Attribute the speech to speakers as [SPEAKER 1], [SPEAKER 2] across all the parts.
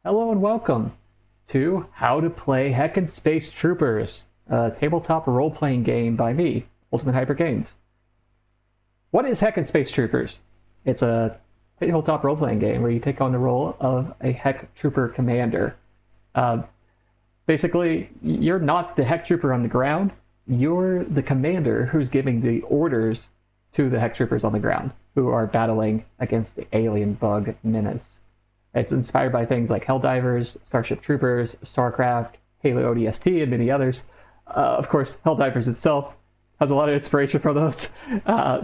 [SPEAKER 1] Hello and welcome to How to Play Heckin Space Troopers, a tabletop role-playing game by me, Ultimate Hyper Games. What is Heckin Space Troopers? It's a tabletop role-playing game where you take on the role of a Heck Trooper commander. Basically, you're not the Heck Trooper on the ground, you're the commander who's giving the orders to the Heck Troopers on the ground, who are battling against the alien bug menace. It's inspired by things like Helldivers, Starship Troopers, StarCraft, Halo ODST, and many others. Of course, Helldivers itself has a lot of inspiration from those.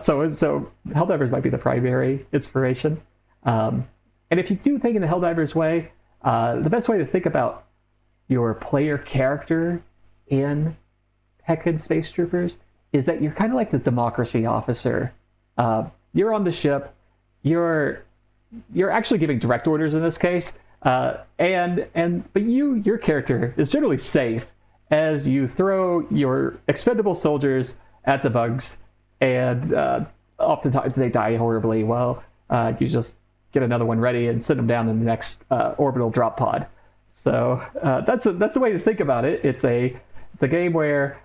[SPEAKER 1] So Helldivers might be the primary inspiration. And if you do think in the Helldivers way, the best way to think about your player character in Heckin Space Troopers is that you're kind of like the democracy officer. You're on the ship, you're actually giving direct orders in this case, but your character is generally safe as you throw your expendable soldiers at the bugs, and oftentimes they die horribly. Well, you just get another one ready and send them down in the next orbital drop pod. So that's the way to think about it. It's a game where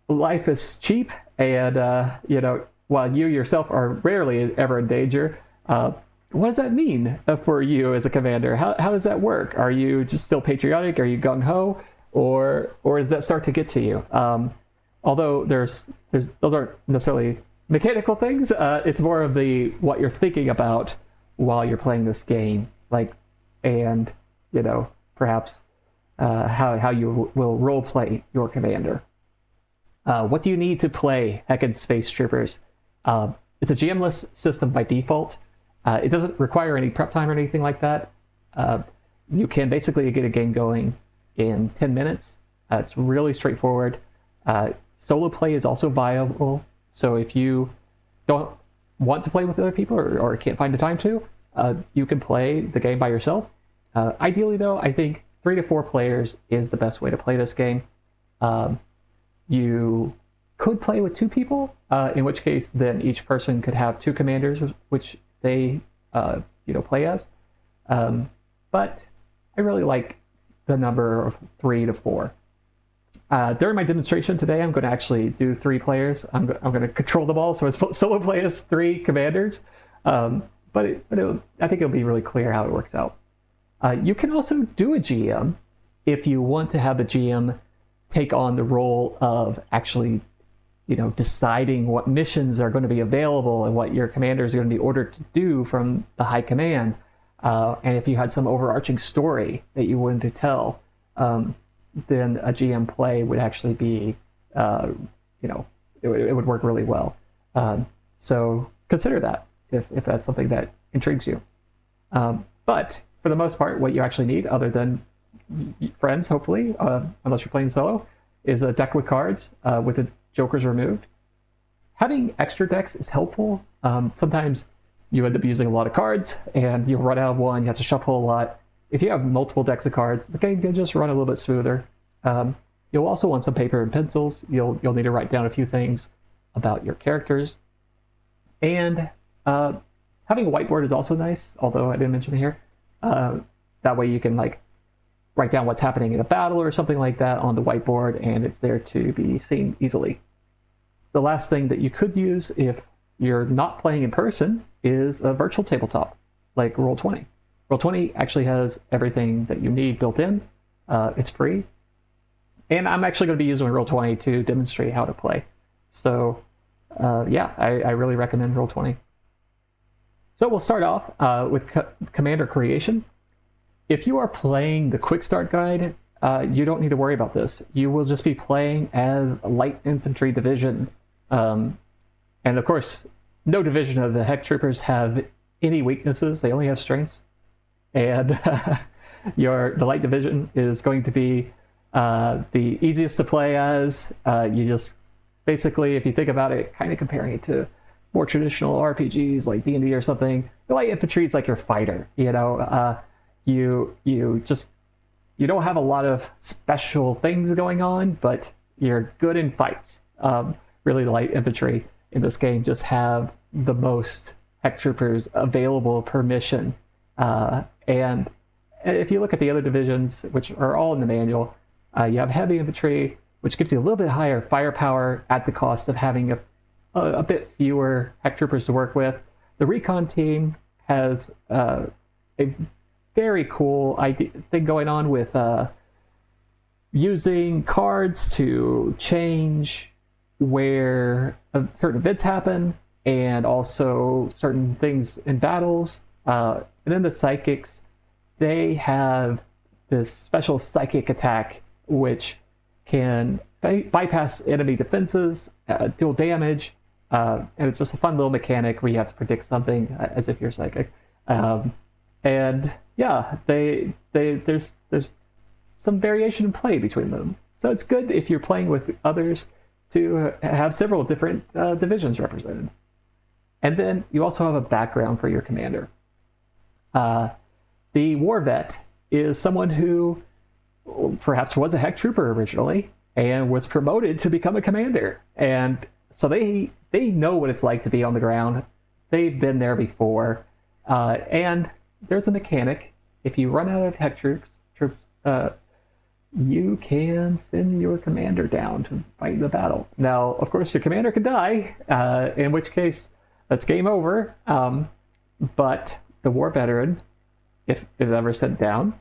[SPEAKER 1] life is cheap, and while you yourself are rarely ever in danger. What does that mean for you as a commander? How does that work? Are you just still patriotic? Are you gung-ho? Or does that start to get to you? Although those aren't necessarily mechanical things. It's more of what you're thinking about while you're playing this game, perhaps how you will role play your commander. What do you need to play Heckin Space Troopers? It's a GM-less system by default. It doesn't require any prep time or anything like that. You can basically get a game going in 10 minutes. It's really straightforward. Solo play is also viable, so if you don't want to play with other people or can't find the time to, you can play the game by yourself. Ideally, though, I think 3 to 4 players is the best way to play this game. You could play with 2 people, in which case then each person could have 2 commanders, which they play as. But I really like the number of 3 to 4. During my demonstration today, I'm going to actually do 3 players. I'm going to control them all, so it's solo play as 3 commanders. I think it'll be really clear how it works out. You can also do a GM if you want to have the GM take on the role of actually deciding what missions are going to be available and what your commanders are going to be ordered to do from the high command. And if you had some overarching story that you wanted to tell, then a GM play would actually be, it would work really well. So consider that if that's something that intrigues you. But for the most part, what you actually need, other than friends, hopefully, unless you're playing solo, is a deck with cards with the jokers removed. Having extra decks is helpful. Sometimes you end up using a lot of cards and you'll run out of one, you have to shuffle a lot. If you have multiple decks of cards, the game can just run a little bit smoother. You'll also want some paper and pencils. You'll need to write down a few things about your characters. And having a whiteboard is also nice, although I didn't mention it here. That way you can write down what's happening in a battle or something like that on the whiteboard, and it's there to be seen easily. The last thing that you could use if you're not playing in person is a virtual tabletop, like Roll20. Roll20 actually has everything that you need built in. It's free. And I'm actually going to be using Roll20 to demonstrate how to play. So I really recommend Roll20. So we'll start off with commander creation. If you are playing the Quick Start Guide, you don't need to worry about this. You will just be playing as a light infantry division. And of course, no division of the Heck Troopers have any weaknesses. They only have strengths. And the light division is going to be the easiest to play as. You just basically, if you think about it, kind of comparing it to more traditional RPGs like D&D or something, the light infantry is like your fighter. You don't have a lot of special things going on, but you're good in fights. Really, the light infantry in this game just have the most Heck Troopers available per mission. And if you look at the other divisions, which are all in the manual, you have heavy infantry, which gives you a little bit higher firepower at the cost of having a bit fewer Heck Troopers to work with. The recon team has a very cool thing going on with using cards to change where certain events happen, and also certain things in battles. And then the psychics, they have this special psychic attack which can bypass enemy defenses, deal damage, and it's just a fun little mechanic where you have to predict something as if you're psychic. And yeah, there's some variation in play between them. So it's good if you're playing with others to have several different divisions represented. And then you also have a background for your commander. The war vet is someone who perhaps was a Heck Trooper originally and was promoted to become a commander. And so they know what it's like to be on the ground. They've been there before. And there's a mechanic. If you run out of Heck troops, you can send your commander down to fight the battle. Now, of course, your commander could die, in which case that's game over. But the war veteran, if is ever sent down,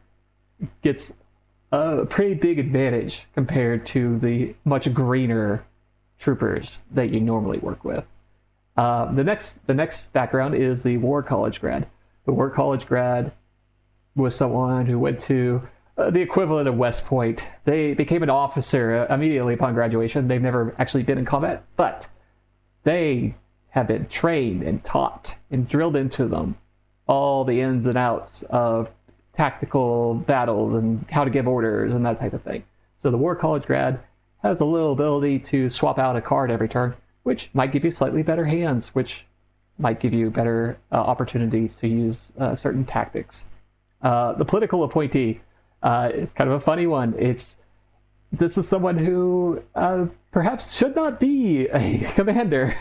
[SPEAKER 1] gets a pretty big advantage compared to the much greener troopers that you normally work with. The next background is the War College grad. The War College grad was someone who went to the equivalent of West Point. They became an officer immediately upon graduation. They've never actually been in combat, but they have been trained and taught and drilled into them all the ins and outs of tactical battles and how to give orders and that type of thing. So the War College grad has a little ability to swap out a card every turn, which might give you slightly better hands, which might give you better opportunities to use certain tactics. The political appointee is kind of a funny one. This is someone who perhaps should not be a commander,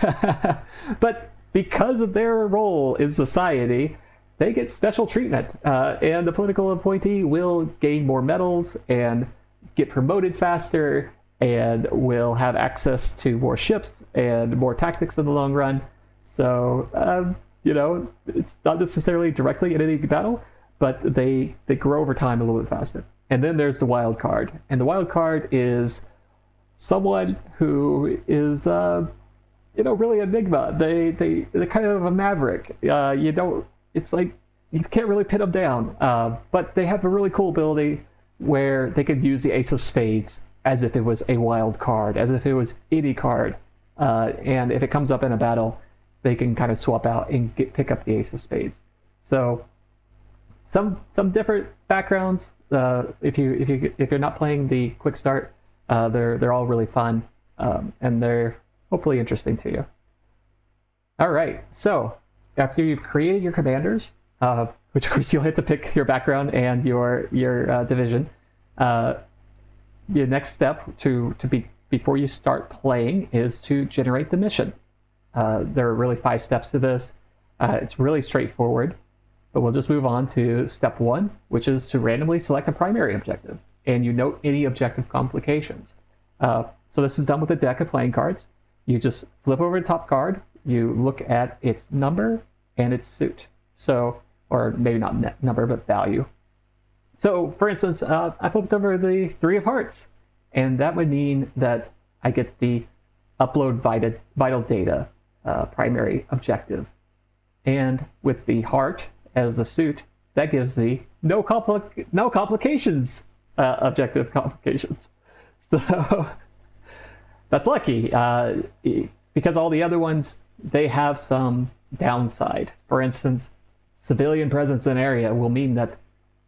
[SPEAKER 1] but because of their role in society, they get special treatment, and the political appointee will gain more medals and get promoted faster and will have access to more ships and more tactics in the long run. So, it's not necessarily directly in any battle, but they grow over time a little bit faster. And then there's the wild card. And the wild card is someone who is, really enigma. They're kind of a maverick. It's like you can't really pin them down. But they have a really cool ability where they could use the Ace of Spades as if it was a wild card, as if it was any card. And if it comes up in a battle, they can kind of swap out and pick up the Ace of Spades. So some different backgrounds. If you're not playing the quick start, they're all really fun, and they're hopefully interesting to you. All right, so after you've created your commanders, which of course you'll have to pick your background and your division, the next step before you start playing is to generate the mission. There are really 5 steps to this. It's really straightforward, but we'll just move on to step 1, which is to randomly select a primary objective, and you note any objective complications. So this is done with a deck of playing cards. You just flip over the top card, you look at its number and its suit. So, or maybe not number, but value. So, for instance, I flipped over the 3 of Hearts, and that would mean that I get the upload vital data primary objective. And with the heart as a suit, that gives the no complications objective complications. So that's lucky, because all the other ones, they have some downside. For instance, civilian presence in area will mean that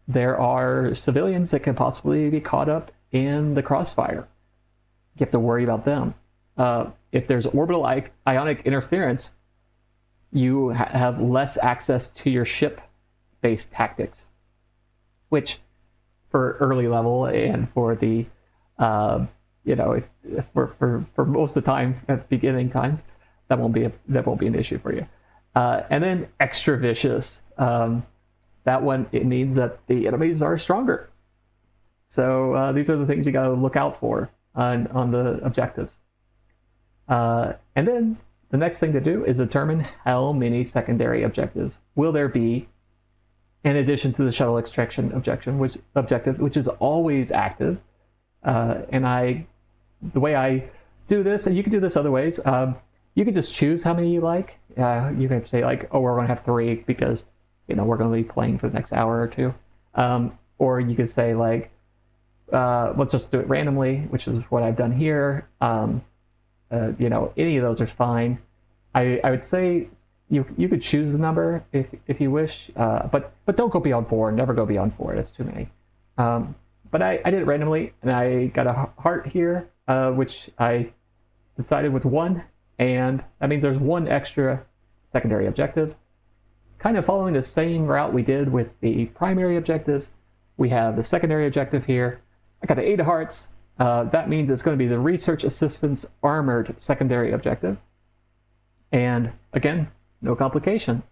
[SPEAKER 1] there are civilians that can possibly be caught up in the crossfire. You have to worry about them. If there's orbital ionic interference, you have less access to your ship-based tactics, which for early level and for the, for most of the time at beginning times, that won't be an issue for you. And then extra vicious. that one, it means that the enemies are stronger. So these are the things you got to look out for on the objectives. And then the next thing to do is determine how many secondary objectives will there be in addition to the shuttle extraction objective, which is always active. And the way I do this, and you can do this other ways, you can just choose how many you like. You can say like, oh, we're going to have 3 because, we're going to be playing for the next hour or 2. Or you could say like, let's just do it randomly, which is what I've done here. Any of those are fine. I would say you could choose the number if you wish, but don't go beyond 4. Never go beyond 4. That's too many. But I did it randomly, and I got a heart here, which I decided with 1, and that means there's 1 extra secondary objective. Kind of following the same route we did with the primary objectives, we have the secondary objective here. I got 8 hearts. That means it's going to be the Research Assistance Armored secondary objective. And again, no complications.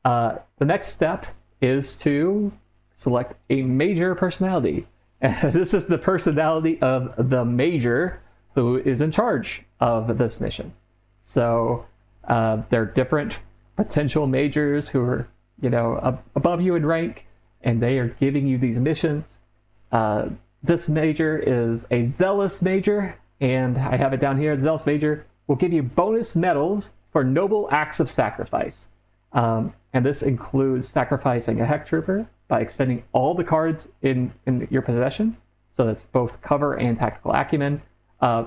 [SPEAKER 1] The next step is to select a major personality. This is the personality of the major who is in charge of this mission. So there are different potential majors who are, above you in rank, and they are giving you these missions. This major is a Zealous major, and I have it down here. The Zealous major will give you bonus medals for noble acts of sacrifice. And this includes sacrificing a Heck Trooper by expending all the cards in your possession. So that's both cover and tactical acumen,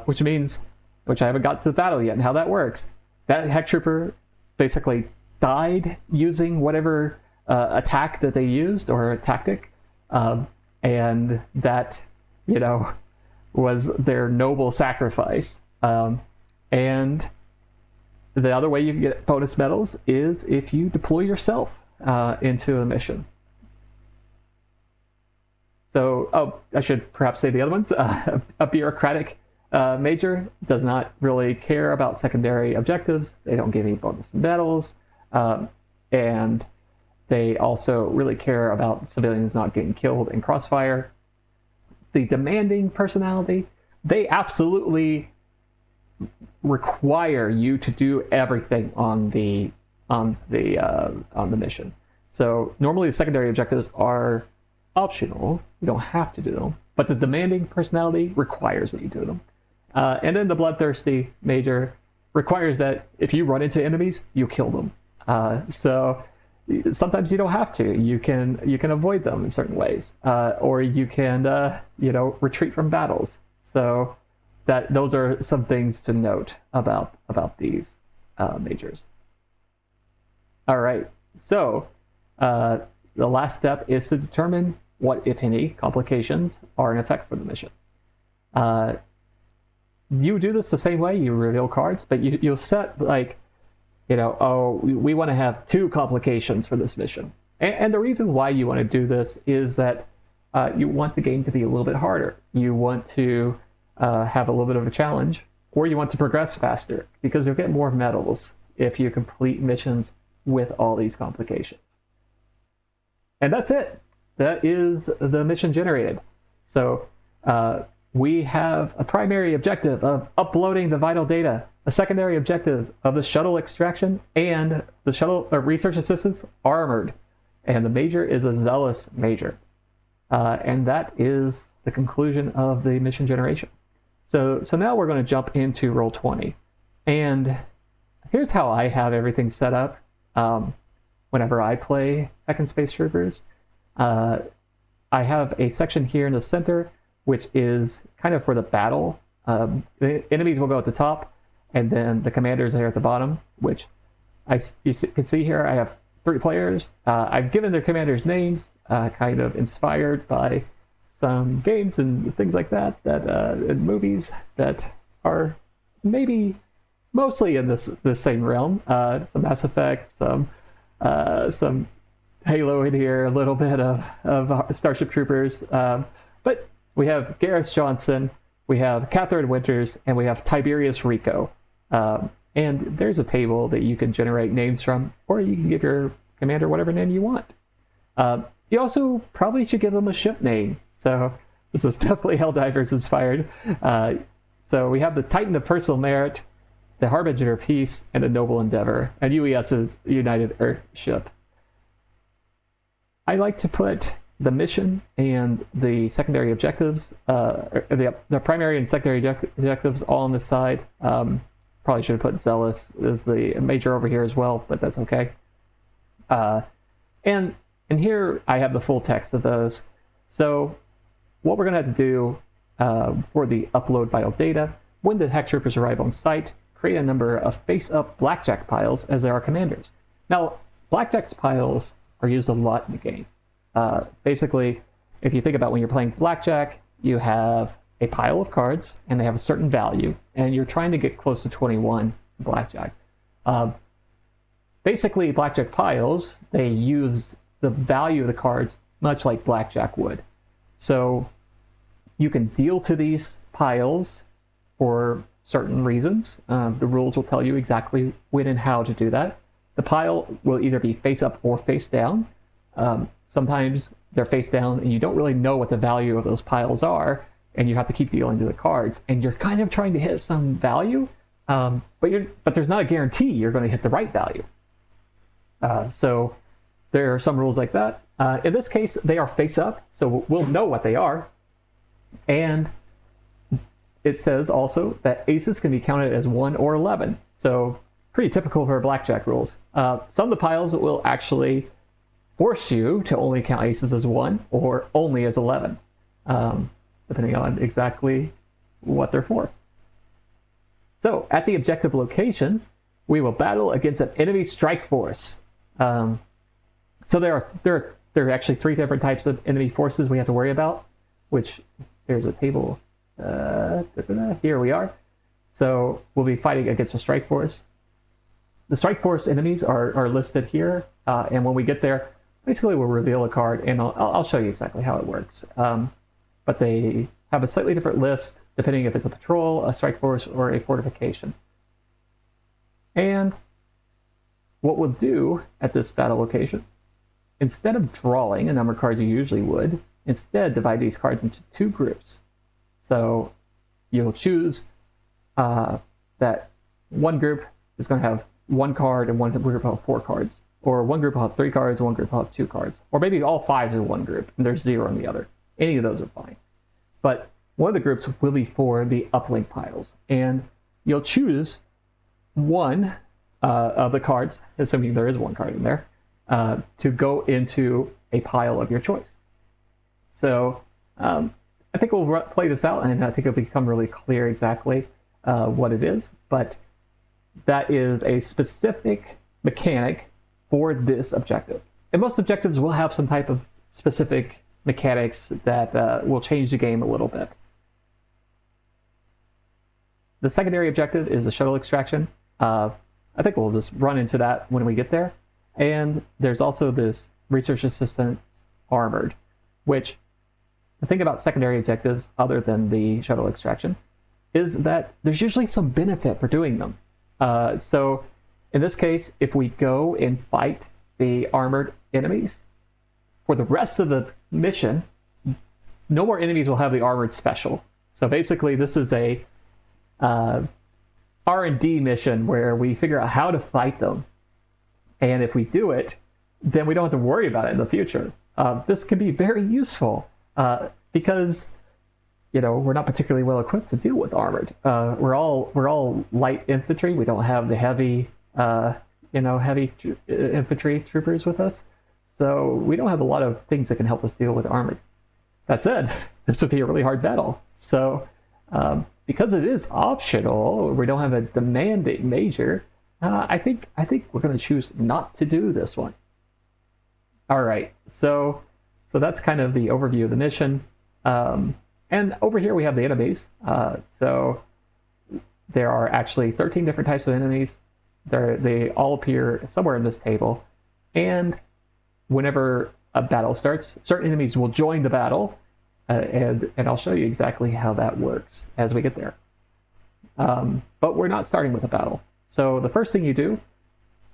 [SPEAKER 1] which I haven't got to the battle yet and how that works. That Heck Trooper basically died using whatever attack that they used or tactic. And that, was their noble sacrifice. And the other way you can get bonus medals is if you deploy yourself into a mission. So, I should perhaps say the other ones. A bureaucratic major does not really care about secondary objectives. They don't give any bonus medals. And they also really care about civilians not getting killed in crossfire. The demanding personality, they absolutely require you to do everything on the mission. So normally the secondary objectives are optional. You don't have to do them, but the demanding personality requires that you do them. And then the bloodthirsty major requires that if you run into enemies, you kill them. So sometimes you don't have to. You can avoid them in certain ways, or you can retreat from battles. So those are some things to note about these majors. All right. So the last step is to determine what, if any, complications are in effect for the mission. You do this the same way. You reveal cards, but you'll set like, we want to have 2 complications for this mission. And the reason why you want to do this is that you want the game to be a little bit harder. You want to have a little bit of a challenge, or you want to progress faster, because you'll get more medals if you complete missions with all these complications. And that's it. That is the mission generated. So we have a primary objective of uploading the vital data, a secondary objective of the shuttle extraction, and the shuttle research assistance armored. And the major is a Zealous major. And that is the conclusion of the mission generation. So now we're going to jump into Roll20. And here's how I have everything set up whenever I play Heckin Space Troopers. I have a section here in the center, which is kind of for the battle. The enemies will go at the top, and then the commanders are at the bottom, which you can see here. I have 3 players. I've given their commanders names, kind of inspired by some games and things like that, in movies that are maybe mostly in this same realm. Some Mass Effect, some Halo in here, a little bit of Starship Troopers. But we have Gareth Johnson, we have Catherine Winters, and we have Tiberius Rico. And there's a table that you can generate names from, or you can give your commander whatever name you want. You also probably should give them a ship name. So this is definitely Helldivers inspired. So we have the Titan of Personal Merit, the Harbinger of Peace, and the Noble Endeavor. And UES is United Earth Ship. I like to put the mission and the secondary objectives, the primary and secondary objectives all on the side. Probably should have put Zealous as the major over here as well, but that's okay. And here I have the full text of those. So what we're going to have to do for the upload vital data, when the Heck Troopers arrive on site, create a number of face-up blackjack piles as our commanders. Now, blackjack piles are used a lot in the game. Basically, if you think about when you're playing blackjack, you have a pile of cards, and they have a certain value, and you're trying to get close to 21 blackjack. Basically, blackjack piles, they use the value of the cards much like blackjack would. So you can deal to these piles for certain reasons. The rules will tell you exactly when and how to do that. The pile will either be face up or face down. Sometimes they're face down and you don't really know what the value of those piles are, and you have to keep dealing to the cards, and you're kind of trying to hit some value, but there's not a guarantee you're going to hit the right value. So there are some rules like that. In this case, they are face up, so we'll know what they are. And it says also that aces can be counted as 1 or 11. So pretty typical for blackjack rules. Some of the piles will actually force you to only count aces as 1 or only as 11, depending on exactly what they're for. So at the objective location, we will battle against an enemy strike force. So there are actually 3 different types of enemy forces we have to worry about, which there's a table. Here we are. So we'll be fighting against a strike force. The strike force enemies are listed here, and when we get there, basically we'll reveal a card, and I'll show you exactly how it works. But they have a slightly different list depending if it's a patrol, a strike force, or a fortification. And what we'll do at this battle location, instead of drawing a number of cards you usually would, instead divide these cards into 2 groups. So you'll choose that one group is going to have 1 card and one group will have 4 cards. Or one group will have 3 cards, one group will have 2 cards. Or maybe all 5s in one group and there's 0 in the other. Any of those are fine. But one of the groups will be for the uplink piles. And you'll choose one of the cards, assuming there is 1 card in there, to go into a pile of your choice. So I think we'll play this out, and I think it'll become really clear exactly what it is. But that is a specific mechanic for this objective. And most objectives will have some type of specific mechanics that will change the game a little bit. The secondary objective is a shuttle extraction. I think we'll just run into that when we get there. And there's also this research assistance armored, which the thing about secondary objectives, other than the shuttle extraction, is that there's usually some benefit for doing them. So in this case, if we go and fight the armored enemies, for the rest of the mission, no more enemies will have the armored special. So basically, this is a R&D mission where we figure out how to fight them. And if we do it, then we don't have to worry about it in the future. This can be very useful because, you know, we're not particularly well equipped to deal with armored. We're all light infantry. We don't have the heavy infantry troopers with us. So we don't have a lot of things that can help us deal with armored. That said, this would be a really hard battle. So because it is optional, we don't have a demanding major, I think we're going to choose not to do this one. All right, so that's kind of the overview of the mission. And over here we have the enemies. So there are actually 13 different types of enemies. They all appear somewhere in this table. And whenever a battle starts, certain enemies will join the battle. And I'll show you exactly how that works as we get there. But we're not starting with a battle. So the first thing you do,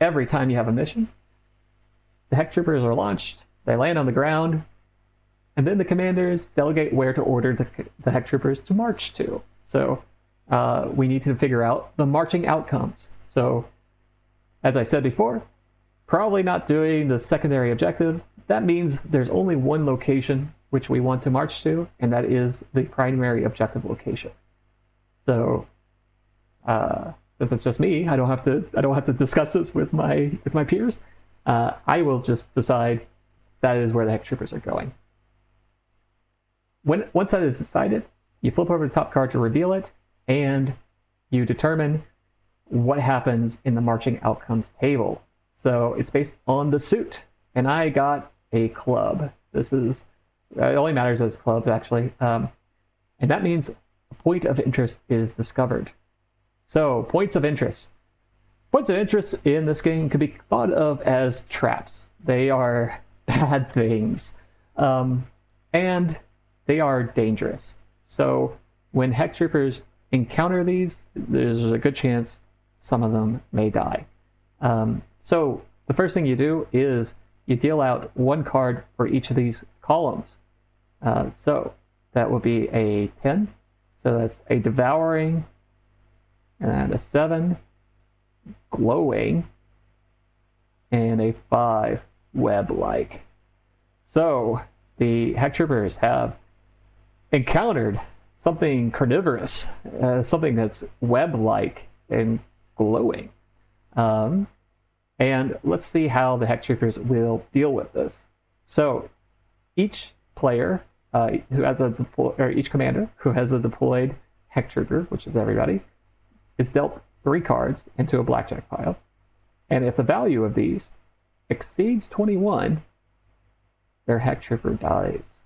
[SPEAKER 1] every time you have a mission, the Heck Troopers are launched, They land on the ground, and then the commanders delegate where to order the Heck Troopers to march to. So we need to figure out the marching outcomes. So, as I said before, probably not doing the secondary objective. That means there's only one location which we want to march to, and that is the primary objective location. So, since it's just me, I don't have to discuss this with my peers. I will just decide that is where the Heck Troopers are going. Once that is decided, you flip over the top card to reveal it, and you determine what happens in the marching outcomes table. So it's based on the suit, and I got a club. It only matters as clubs, actually, and that means a point of interest is discovered. So points of interest. Points of interest in this game can be thought of as traps. They are bad things, and they are dangerous. So when Heck Troopers encounter these, there's a good chance some of them may die. So the first thing you do is you deal out one card for each of these columns. So that will be a 10. So that's a devouring, and a 7, glowing, and a 5, web-like. So the Heck Troopers have encountered something carnivorous, something that's web-like and glowing. And let's see how the Heck Troopers will deal with this. So each player who has each commander who has a deployed Heck Trooper, which is everybody, is dealt 3 cards into a blackjack pile. And if the value of these exceeds 21, their Heck Trooper dies.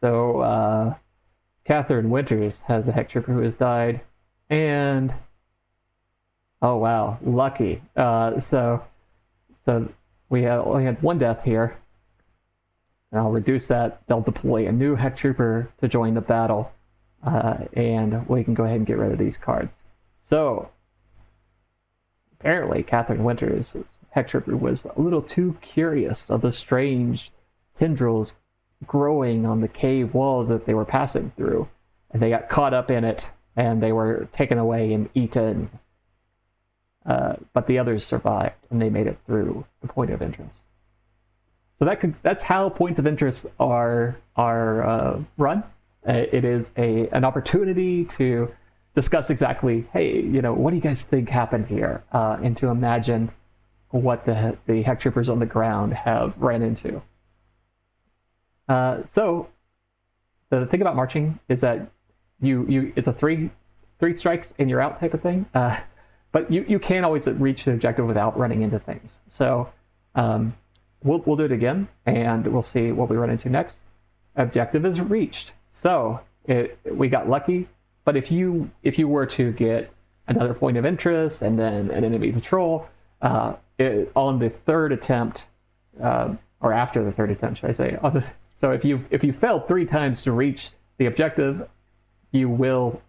[SPEAKER 1] So Catherine Winters has a Heck Trooper who has died, and oh wow, lucky. So we only had 1 death here, and I'll reduce that. They'll deploy a new Heck Trooper to join the battle, and we can go ahead and get rid of these cards. So apparently Catherine Winters' Heck Trooper was a little too curious of the strange tendrils growing on the cave walls that they were passing through, and they got caught up in it, and they were taken away and eaten. But the others survived, and they made it through the point of interest. So that's how points of interest are run. It is an opportunity to discuss exactly, hey, what do you guys think happened here, and to imagine what the Heck Troopers on the ground have ran into. So the thing about marching is that it's a three strikes and you're out type of thing. But you can always reach the objective without running into things. So we'll do it again, and we'll see what we run into next. Objective is reached. So we got lucky, but if you were to get another point of interest and then an enemy patrol on the third attempt, or after the third attempt, should I say? So if you failed 3 times to reach the objective, you will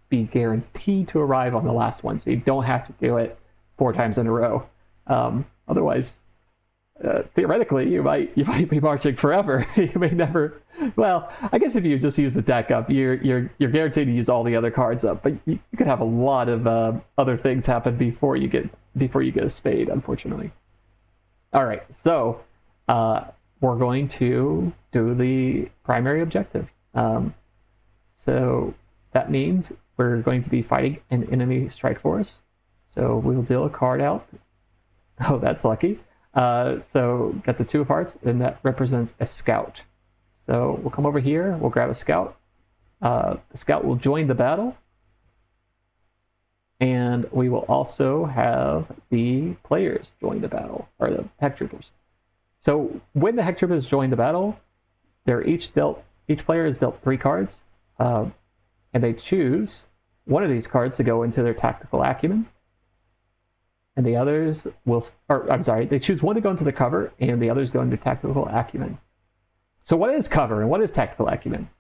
[SPEAKER 1] be guaranteed to arrive on the last one. So you don't have to do it 4 times in a row. Otherwise, theoretically, you might be marching forever. You may never. Well, I guess if you just use the deck up, you're guaranteed to use all the other cards up. But you could have a lot of other things happen before you get a spade, unfortunately. All right, so we're going to do the primary objective. So that means we're going to be fighting an enemy strike force. So we'll deal a card out. Oh, that's lucky. So get the 2 of hearts, and that represents a scout. So we'll come over here, we'll grab a scout. The scout will join the battle. And we will also have the players join the battle, or the Heck Troopers. So when the Heck Troopers join the battle, each player is dealt 3 cards, and they choose one of these cards to go into their tactical acumen, and the others they choose one to go into the cover, and the others go into tactical acumen. So what is cover and what is tactical acumen?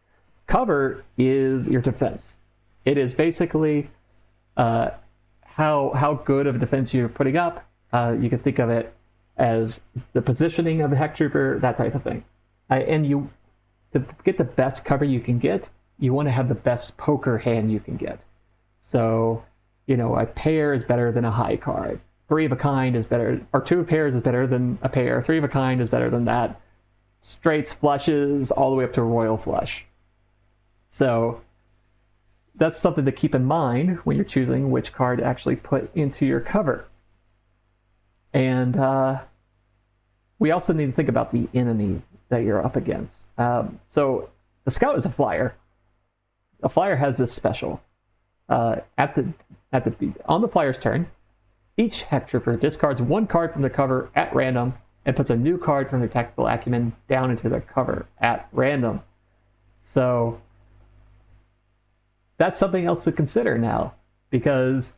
[SPEAKER 1] Cover is your defense. It is basically how good of a defense you're putting up You can think of it as the positioning of the Heck Trooper, that type of thing. And to get the best cover you can get, you want to have the best poker hand you can get. So, a pair is better than a high card. 3 of a kind is better, or 2 pairs is better than a pair. 3 of a kind is better than that. Straights, flushes, all the way up to a royal flush. So that's something to keep in mind when you're choosing which card to actually put into your cover. And we also need to think about the enemy that you're up against. So the scout is a flyer. A flyer has this special. On the flyer's turn, each Heck Trooper discards 1 card from their cover at random and puts a new card from their tactical acumen down into their cover at random. So that's something else to consider now, because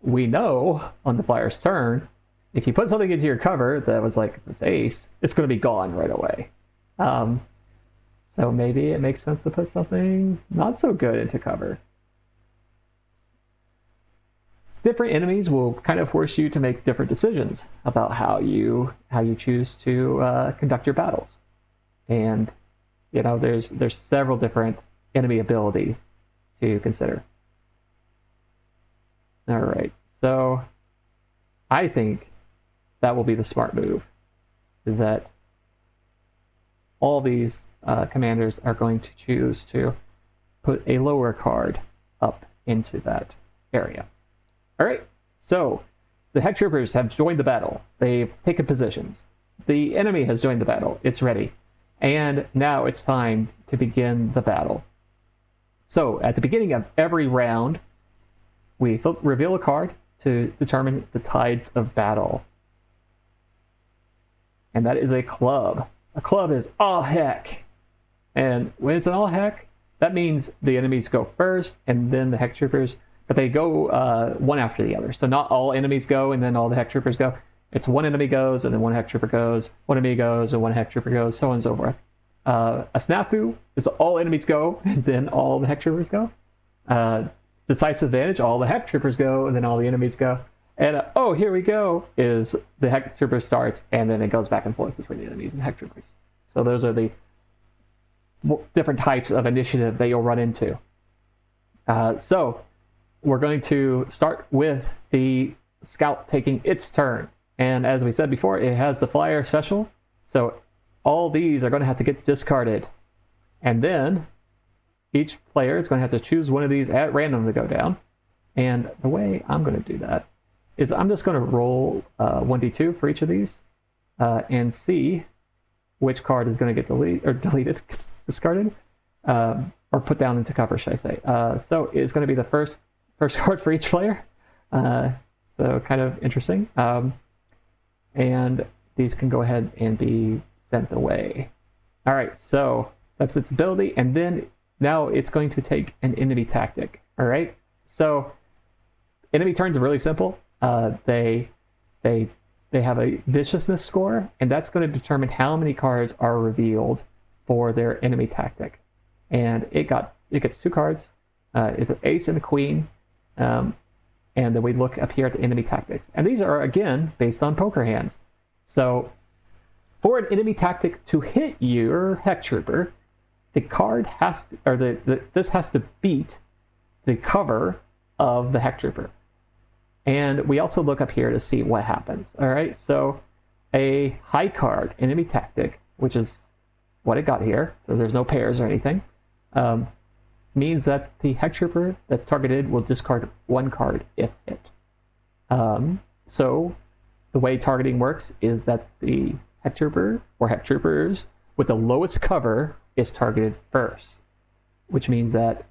[SPEAKER 1] we know on the flyer's turn, if you put something into your cover that was like this ace, it's going to be gone right away. So maybe it makes sense to put something not so good into cover. Different enemies will kind of force you to make different decisions about how you choose to conduct your battles. And there's several different enemy abilities to consider. All right, so I think that will be the smart move, is that all these commanders are going to choose to put a lower card up into that area. All right, so the Heck Troopers have joined the battle. They've taken positions. The enemy has joined the battle. It's ready. And now it's time to begin the battle. So at the beginning of every round, we reveal a card to determine the tides of battle. And that is a club. A club is all heck. And when it's an all heck, that means the enemies go first and then the Heck Troopers, but they go one after the other. So not all enemies go and then all the Heck Troopers go. It's one enemy goes and then one Heck Trooper goes, one enemy goes and one Heck Trooper goes, so on and so forth. A snafu is all enemies go and then all the Heck Troopers go. Decisive advantage, all the Heck Troopers go and then all the enemies go. And oh, here we go, is the Heck Trooper starts and then it goes back and forth between the enemies and Heck Troopers. So those are the different types of initiative that you'll run into. So we're going to start with the scout taking its turn. And as we said before, it has the flyer special. So all these are going to have to get discarded. And then each player is going to have to choose one of these at random to go down. And the way I'm going to do that is I'm just going to roll 1d2 for each of these and see which card is going to get deleted, discarded, or put down into cover, should I say. So it's going to be the first card for each player. So kind of interesting. And these can go ahead and be sent away. All right, so that's its ability. And then now it's going to take an enemy tactic. All right, so enemy turns are really simple. They have a viciousness score, and that's going to determine how many cards are revealed for their enemy tactic. And it gets 2 cards. It's an ace and a queen. And then we look up here at the enemy tactics. And these are, again, based on poker hands. So for an enemy tactic to hit your Heck Trooper, the card has to, or this has to beat the cover of the Heck Trooper. And we also look up here to see what happens. All right, so a high card, enemy tactic, which is what it got here, so there's no pairs or anything, means that the Heck Trooper that's targeted will discard 1 card if hit. So the way targeting works is that the Heck Trooper or Heck Troopers with the lowest cover is targeted first, which means that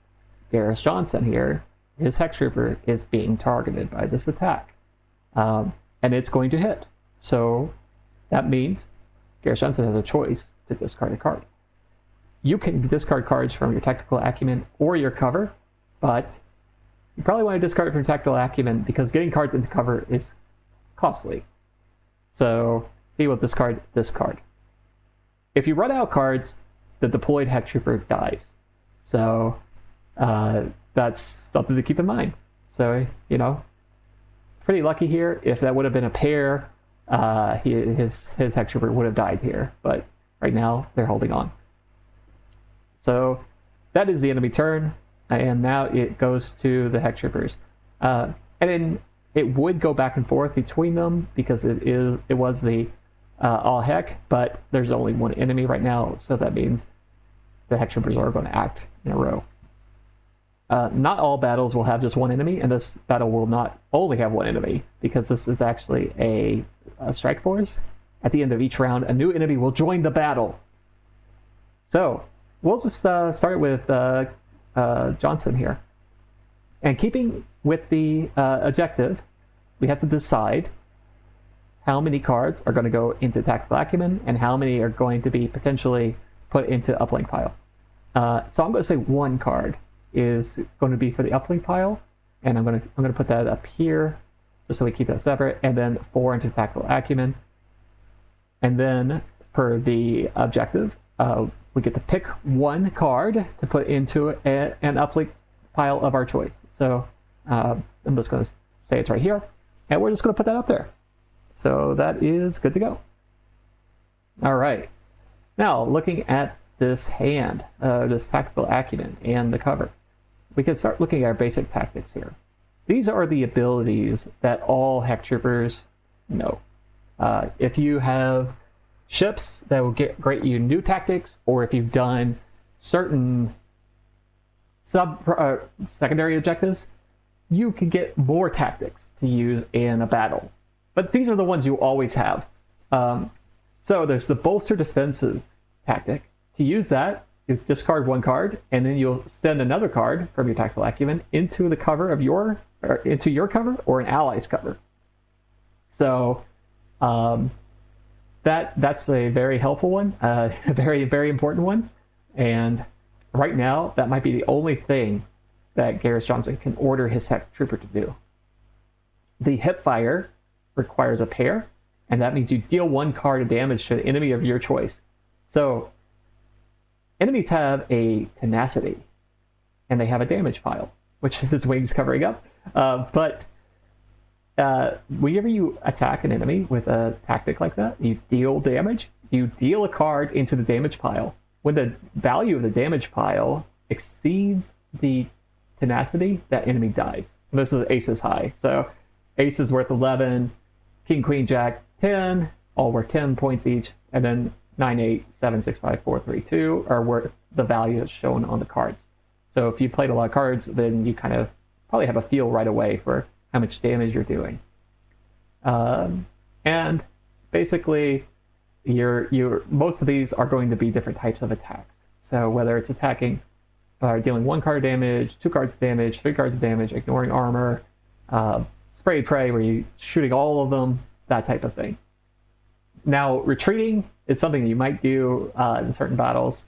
[SPEAKER 1] Garrus Johnson here, his Heck Trooper, is being targeted by this attack. And it's going to hit. So that means Garrus Johnson has a choice to discard a card. You can discard cards from your tactical acumen or your cover, but you probably want to discard it from tactical acumen because getting cards into cover is costly. So he will discard this card. If you run out of cards, the deployed Heck Trooper dies. So that's something to keep in mind. So, pretty lucky here. If that would have been a pair, his Heck Trooper would have died here. But right now, they're holding on. So that is the enemy turn, and now it goes to the Heck Troopers. And then it would go back and forth between them because it was the all Heck, but there's only one enemy right now, so that means the Heck Troopers are going to act in a row. Not all battles will have just one enemy, and this battle will not only have one enemy, because this is actually a strike force. At the end of each round, a new enemy will join the battle. So we'll just start with Johnson here. And keeping with the objective, we have to decide how many cards are going to go into Tactical Acumen and how many are going to be potentially put into Uplink pile. So I'm going to say one card is going to be for the Uplink pile, and I'm going to put that up here just so we keep that separate, and then 4 into Tactical Acumen. And then per the objective, we get to pick one card to put into an Uplink pile of our choice. So I'm just going to say it's right here, and we're just going to put that up there. So that is good to go. All right. Now, looking at this hand, this Tactical Acumen and the cover, we can start looking at our basic tactics here. These are the abilities that all Heck Troopers know. If you have ships that will grant you new tactics, or if you've done certain secondary objectives, you can get more tactics to use in a battle. But these are the ones you always have. So there's the Bolster Defenses tactic. To use that, you discard one card, and then you'll send another card from your Tactical Acumen into the cover of into your cover or an ally's cover. So that's a very helpful one, a very, very important one. And right now, that might be the only thing that Garrus Johnson can order his Heck Trooper to do. The Hipfire requires a pair, and that means you deal one card of damage to an enemy of your choice. So enemies have a tenacity, and they have a damage pile, which this wing's covering up. But whenever you attack an enemy with a tactic like that, you deal damage, you deal a card into the damage pile. When the value of the damage pile exceeds the tenacity, that enemy dies. And this is Ace's high. So Ace is worth 11, King, Queen, Jack, 10, all worth 10 points each, and then 9, 8, 7, 6, 5, 4, 3, 2 are worth the value that's shown on the cards. So if you played a lot of cards, then you kind of probably have a feel right away for how much damage you're doing. And basically, most of these are going to be different types of attacks. So whether it's attacking, dealing 1 card damage, 2 cards of damage, 3 cards of damage, ignoring armor, spray prey where you're shooting all of them, that type of thing. Now, retreating is something that you might do in certain battles.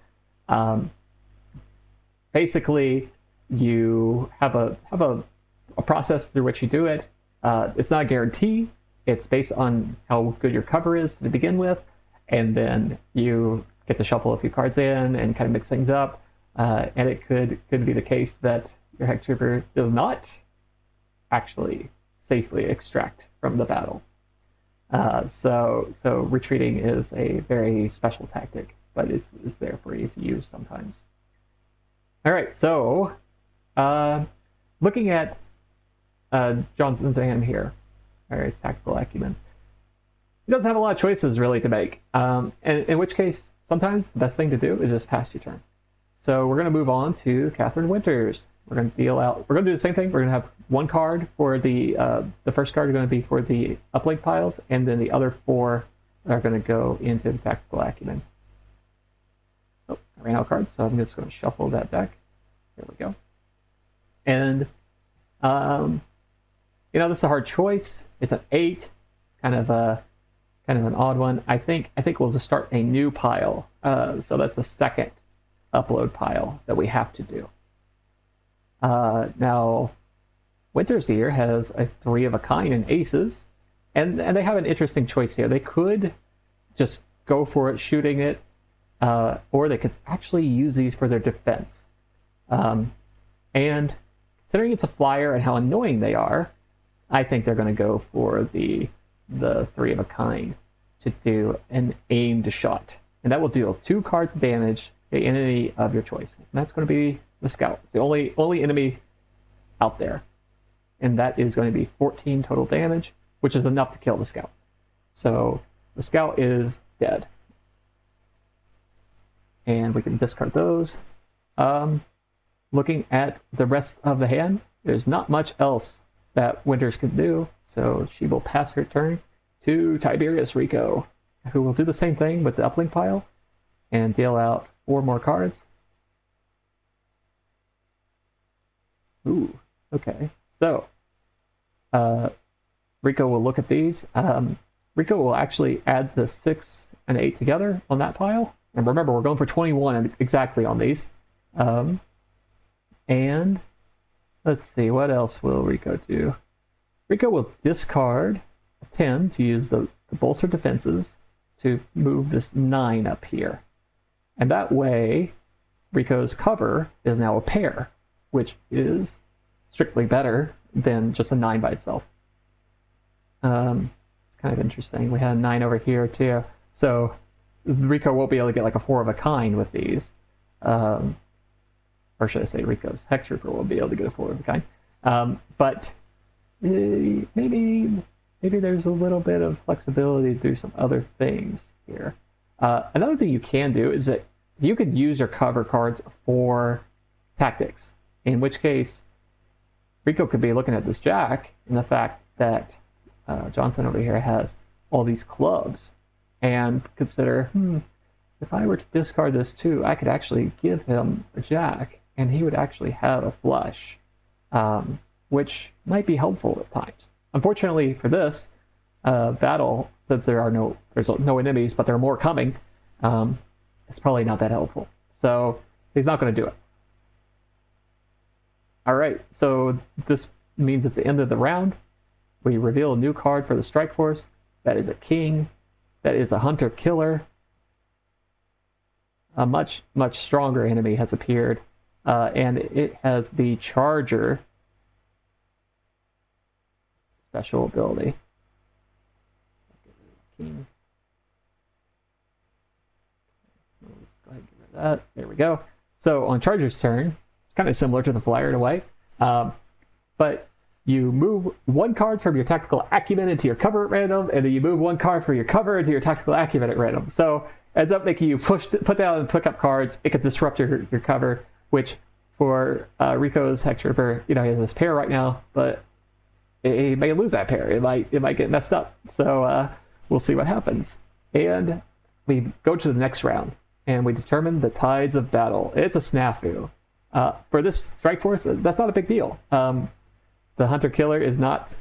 [SPEAKER 1] Basically, you have a process through which you do it. It's not a guarantee. It's based on how good your cover is to begin with, and then you get to shuffle a few cards in and kind of mix things up. And it could be the case that your Heck Trooper does not actually safely extract from the battle. So retreating is a very special tactic, but it's there for you to use sometimes. All right, so looking at Johnson's hand here, all right, it's Tactical Acumen. He doesn't have a lot of choices really to make, and in which case sometimes the best thing to do is just pass your turn. So we're going to move on to Catherine Winters. We're going to do the same thing. We're going to have one card for the first card is going to be for the uplink piles, and then the other 4 are going to go into the Tactical Acumen. Oh, I ran out of cards, so I'm just going to shuffle that deck. There we go. And this is a hard choice. It's an 8. It's kind of an odd one. I think we'll just start a new pile. So that's the second upload pile that we have to do. Now, Winters here has a 3 of a kind in aces, and they have an interesting choice here. They could just go for it, shooting it, or they could actually use these for their defense. And considering it's a flyer and how annoying they are, I think they're going to go for the 3 of a kind to do an aimed shot. And that will deal 2 cards of damage to the enemy of your choice. And that's going to be the scout. It's the only enemy out there. And that is going to be 14 total damage, which is enough to kill the scout. So the scout is dead. And we can discard those. Looking at the rest of the hand, there's not much else that Winters can do, so she will pass her turn to Tiberius Rico, who will do the same thing with the uplink pile and deal out 4 more cards. Ooh, okay. So, Rico will look at these. Rico will actually add the 6 and 8 together on that pile. And remember, we're going for 21 exactly on these. And let's see, what else will Rico do? Rico will discard a 10 to use the bolster defenses to move this 9 up here. And that way, Rico's cover is now a pair, which is strictly better than just a 9 by itself. It's kind of interesting. We had a 9 over here too. So Rico won't be able to get like a 4 of a kind with these. Or should I say Rico's Heck Trooper will be able to get a 4 of a kind. But maybe there's a little bit of flexibility to do some other things here. Another thing you can do is that you could use your cover cards for tactics, in which case Rico could be looking at this Jack and the fact that Johnson over here has all these clubs and consider, if I were to discard this too, I could actually give him a Jack and he would actually have a flush, which might be helpful at times. Unfortunately for this battle, since there's no enemies, but there are more coming, it's probably not that helpful. So he's not going to do it. All right, so this means it's the end of the round. We reveal a new card for the Strike Force. That is a King. That is a Hunter Killer. A much stronger enemy has appeared, and it has the Charger special ability. King. Let's go ahead and get rid of that. There we go. So on Charger's turn, it's kind of similar to the Flyer in a way, but you move 1 card from your tactical acumen into your cover at random, and then you move 1 card from your cover into your tactical acumen at random. So ends up making you put down and pick up cards. It could disrupt your cover, which for Rico's Heck Trooper, he has this pair right now, but he may lose that pair. It might get messed up. So we'll see what happens. And we go to the next round, and we determine the tides of battle. It's a snafu. For this Strike Force, that's not a big deal. The Hunter Killer is not...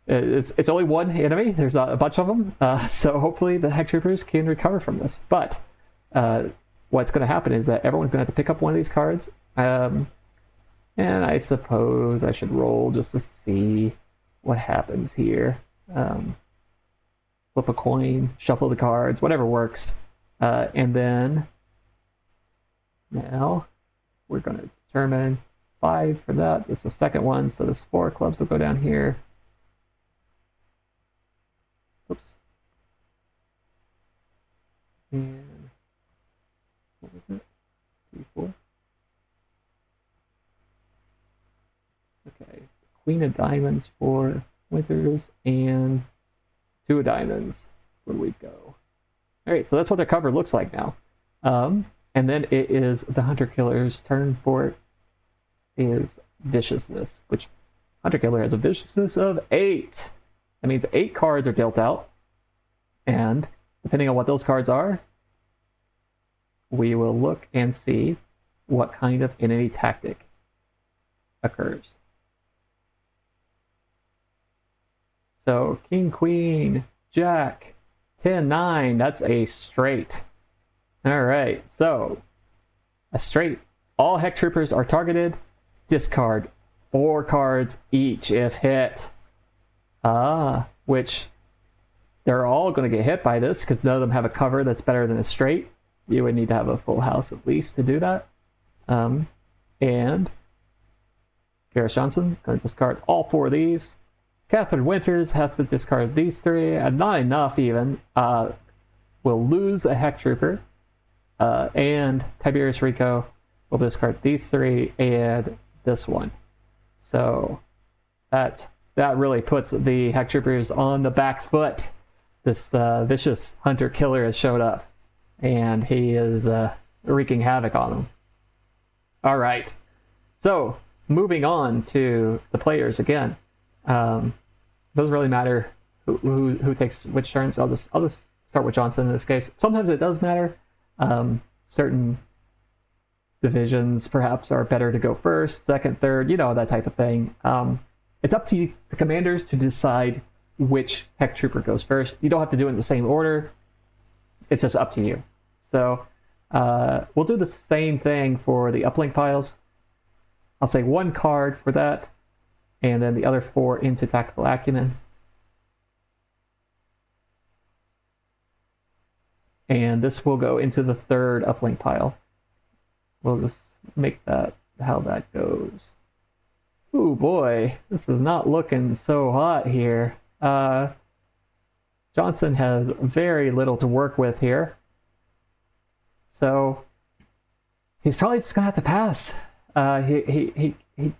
[SPEAKER 1] it's only 1 enemy. There's not a bunch of them. So hopefully the Heck Troopers can recover from this. But what's going to happen is that everyone's going to have to pick up one of these cards. And I suppose I should roll just to see what happens here. Flip a coin, shuffle the cards, whatever works. And then now we're going to determine 5 for that. This is the second one, so this 4 clubs will go down here. Oops. And what was it? 3, 4. Okay, Queen of Diamonds for Winters and 2 of Diamonds for Rico. Alright, so that's what their cover looks like now. And then it is the Hunter Killer's turn for is Viciousness, which Hunter Killer has a Viciousness of 8. That means 8 cards are dealt out, and depending on what those cards are, we will look and see what kind of enemy tactic occurs. So King, Queen, Jack, 10, 9, that's a straight. Alright, so a straight. All Heck Troopers are targeted. Discard 4 cards each if hit. Which they're all going to get hit by this because none of them have a cover that's better than a straight. You would need to have a full house at least to do that. And Garrus Johnson going to discard all 4 of these. Catherine Winters has to discard these 3, and not enough even. Will lose a Heck Trooper, and Tiberius Rico will discard these 3 and this one. So that really puts the Heck Troopers on the back foot. This vicious hunter killer has showed up, and he is wreaking havoc on them. All right, so moving on to the players again. Doesn't really matter who takes which turns. I'll just start with Johnson in this case. Sometimes it does matter. Certain divisions perhaps are better to go first, second, third, that type of thing. It's up to the commanders to decide which Heck Trooper goes first. You don't have to do it in the same order. It's just up to you. So we'll do the same thing for the uplink piles. I'll say 1 card for that, and then the other 4 into Tactical Acumen. And this will go into the 3rd uplink pile. We'll just make that how that goes. Ooh boy, this is not looking so hot here. Johnson has very little to work with here. So he's probably just gonna have to pass. He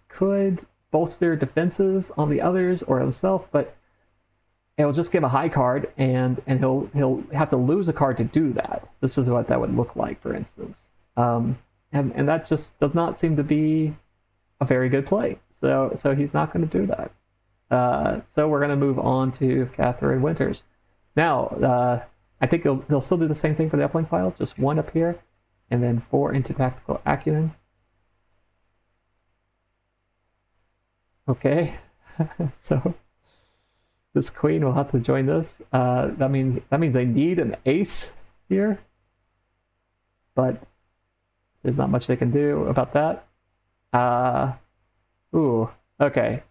[SPEAKER 1] could bolster defenses on the others or himself, but it'll just give a high card, and he'll have to lose a card to do that. This is what that would look like, for instance. And that just does not seem to be a very good play. So he's not going to do that. So we're going to move on to Catherine Winters. Now, I think they'll still do the same thing for the uplink file, just 1 up here, and then 4 into Tactical Acumen. Okay, so this queen will have to join this. That means they need an ace here, but there's not much they can do about that. Ooh, okay.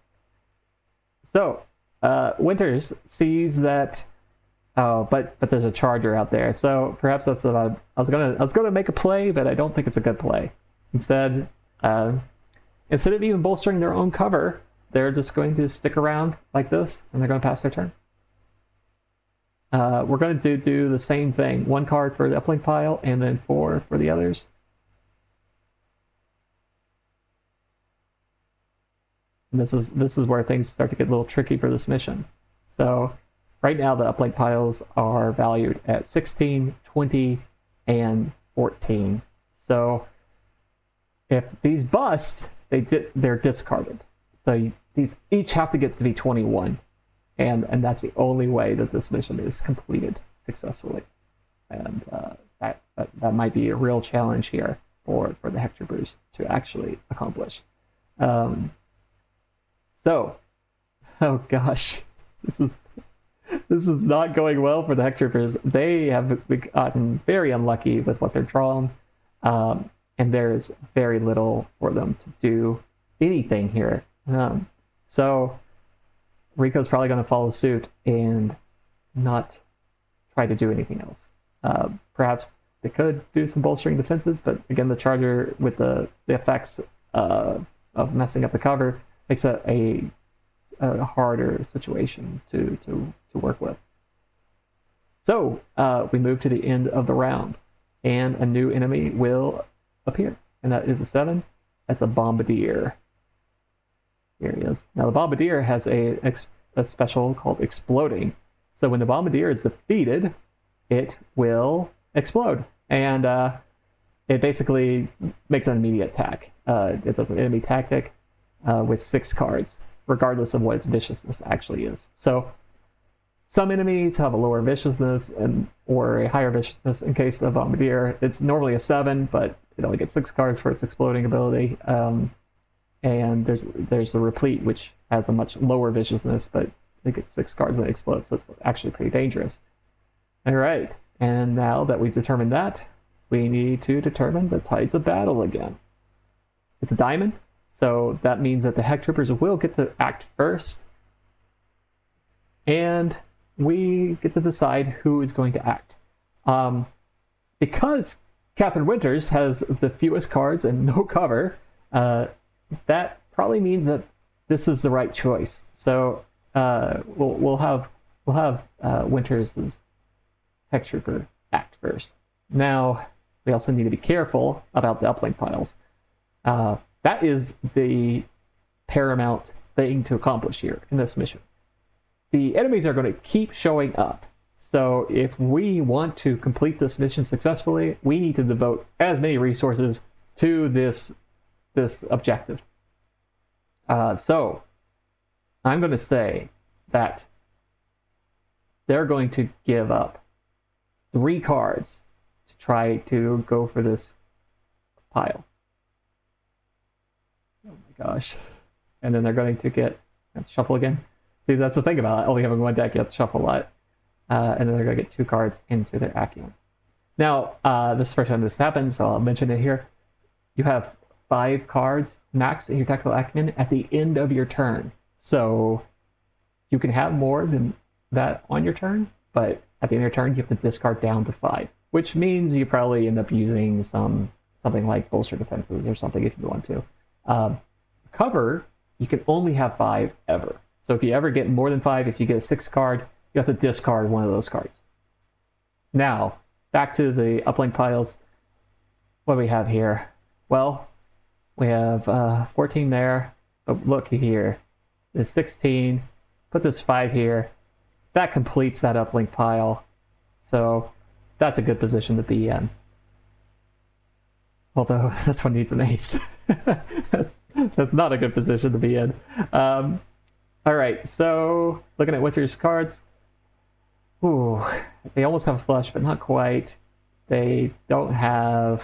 [SPEAKER 1] So Winters sees that. Oh, but there's a charger out there. So perhaps that's about. I was gonna make a play, but I don't think it's a good play. Instead of even bolstering their own cover, they're just going to stick around like this, and they're going to pass their turn. We're going to do the same thing. 1 card for the uplink pile, and then 4 for the others. And this is where things start to get a little tricky for this mission. So right now the uplink piles are valued at 16, 20, and 14. So if these bust, they're discarded. So these each have to get to be 21, and that's the only way that this mission is completed successfully. And that might be a real challenge here for the Heck Troopers to actually accomplish. So, oh gosh, this is not going well for the Heck Troopers. They have gotten very unlucky with what they're drawn, and there's very little for them to do anything here. So Rico's probably going to follow suit and not try to do anything else. Perhaps they could do some bolstering defenses, but again, the charger with the effects of messing up the cover makes it a harder situation to work with. So we move to the end of the round, and a new enemy will appear, and that is a 7. That's a Bombardier. Here he is. Now the Bombardier has a special called Exploding. So when the Bombardier is defeated, it will explode, and it basically makes an immediate attack. It does an enemy tactic with 6 cards, regardless of what its viciousness actually is. So some enemies have a lower viciousness or a higher viciousness. In case of Bombardier, it's normally a 7, but it only gets 6 cards for its exploding ability. And there's the Replete, which has a much lower viciousness, but it gets 6 cards when it explodes, so it's actually pretty dangerous. All right, and now that we've determined that, we need to determine the tides of battle again. It's a diamond, so that means that the Heck Troopers will get to act first, and we get to decide who is going to act. Because Catherine Winters has the fewest cards and no cover, that probably means that this is the right choice. So we'll have Winters' Heck Trooper act first. Now we also need to be careful about the uplink piles. That is the paramount thing to accomplish here in this mission. The enemies are going to keep showing up. So if we want to complete this mission successfully, we need to devote as many resources to this objective. So I'm going to say that they're going to give up 3 cards to try to go for this pile. Oh my gosh. And then they're going to get shuffle again. See, that's the thing about only having one deck, you have to shuffle a lot. And then they're going to get 2 cards into their acumen. Now, this is the first time this happened, so I'll mention it here. You have 5 cards max in your tactical acumen at the end of your turn. So you can have more than that on your turn, but at the end of your turn, you have to discard down to 5, which means you probably end up using something like bolster defenses or something if you want to. Cover, you can only have 5 ever. So if you ever get more than 5, if you get a 6 card, you have to discard one of those cards. Now, back to the uplink piles. What do we have here? Well, we have 14 there, but look here. There's 16. Put this 5 here. That completes that uplink pile. So that's a good position to be in. Although this one needs an ace. That's not a good position to be in. All right, so looking at Winter's cards. Ooh, they almost have a flush, but not quite. They don't have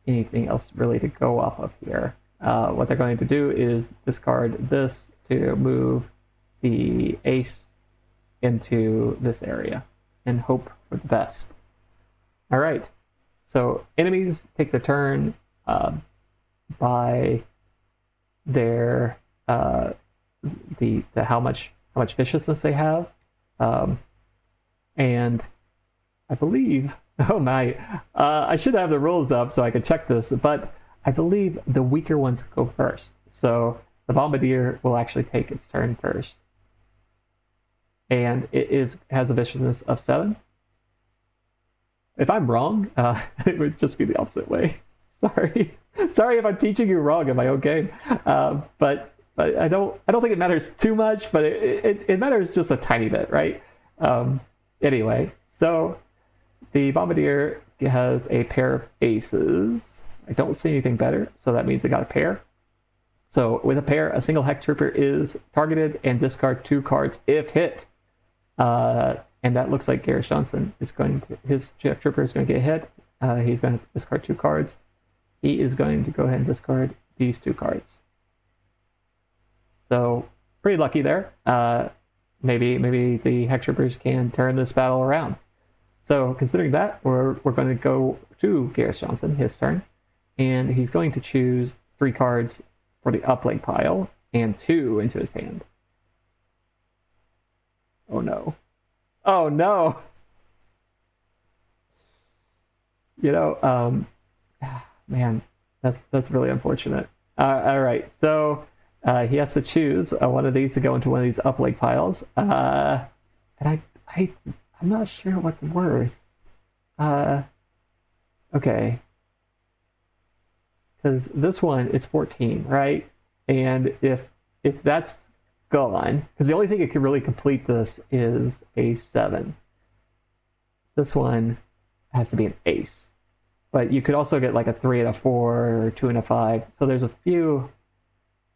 [SPEAKER 1] anything else really to go off of here. What they're going to do is discard this to move the ace into this area and hope for the best. All right, so enemies take the turn by their the how much viciousness they have, and I believe, oh my, I should have the rules up so I could check this, but I believe the weaker ones go first. So the Bombardier will actually take its turn first, and it has a viciousness of 7. If I'm wrong, it would just be the opposite way. Sorry if I'm teaching you wrong in my own game, but I don't think it matters too much, but it matters just a tiny bit, right? Anyway, so the Bombardier has a pair of aces. I don't see anything better, so that means it got a pair. So with a pair, a single Heck Trooper is targeted and discard 2 cards if hit. And that looks like Garrus Johnson is going to, his Heck Trooper is going to get hit. He's going to discard 2 cards. He is going to go ahead and discard these 2 cards. So pretty lucky there. Maybe the Heck Troopers can turn this battle around. So considering that, we're going to go to Garrus Johnson, his turn, and he's going to choose 3 cards for the uplink pile and 2 into his hand. Oh no. Oh no! You know, man, that's really unfortunate. All right, so he has to choose one of these to go into one of these uplink piles, and I'm not sure what's worse. Okay, because this one is 14, right? And if that's gone, because the only thing that can really complete this is a 7. This one has to be an ace. But you could also get like a 3 and a 4 or 2 and a 5. So there's a few.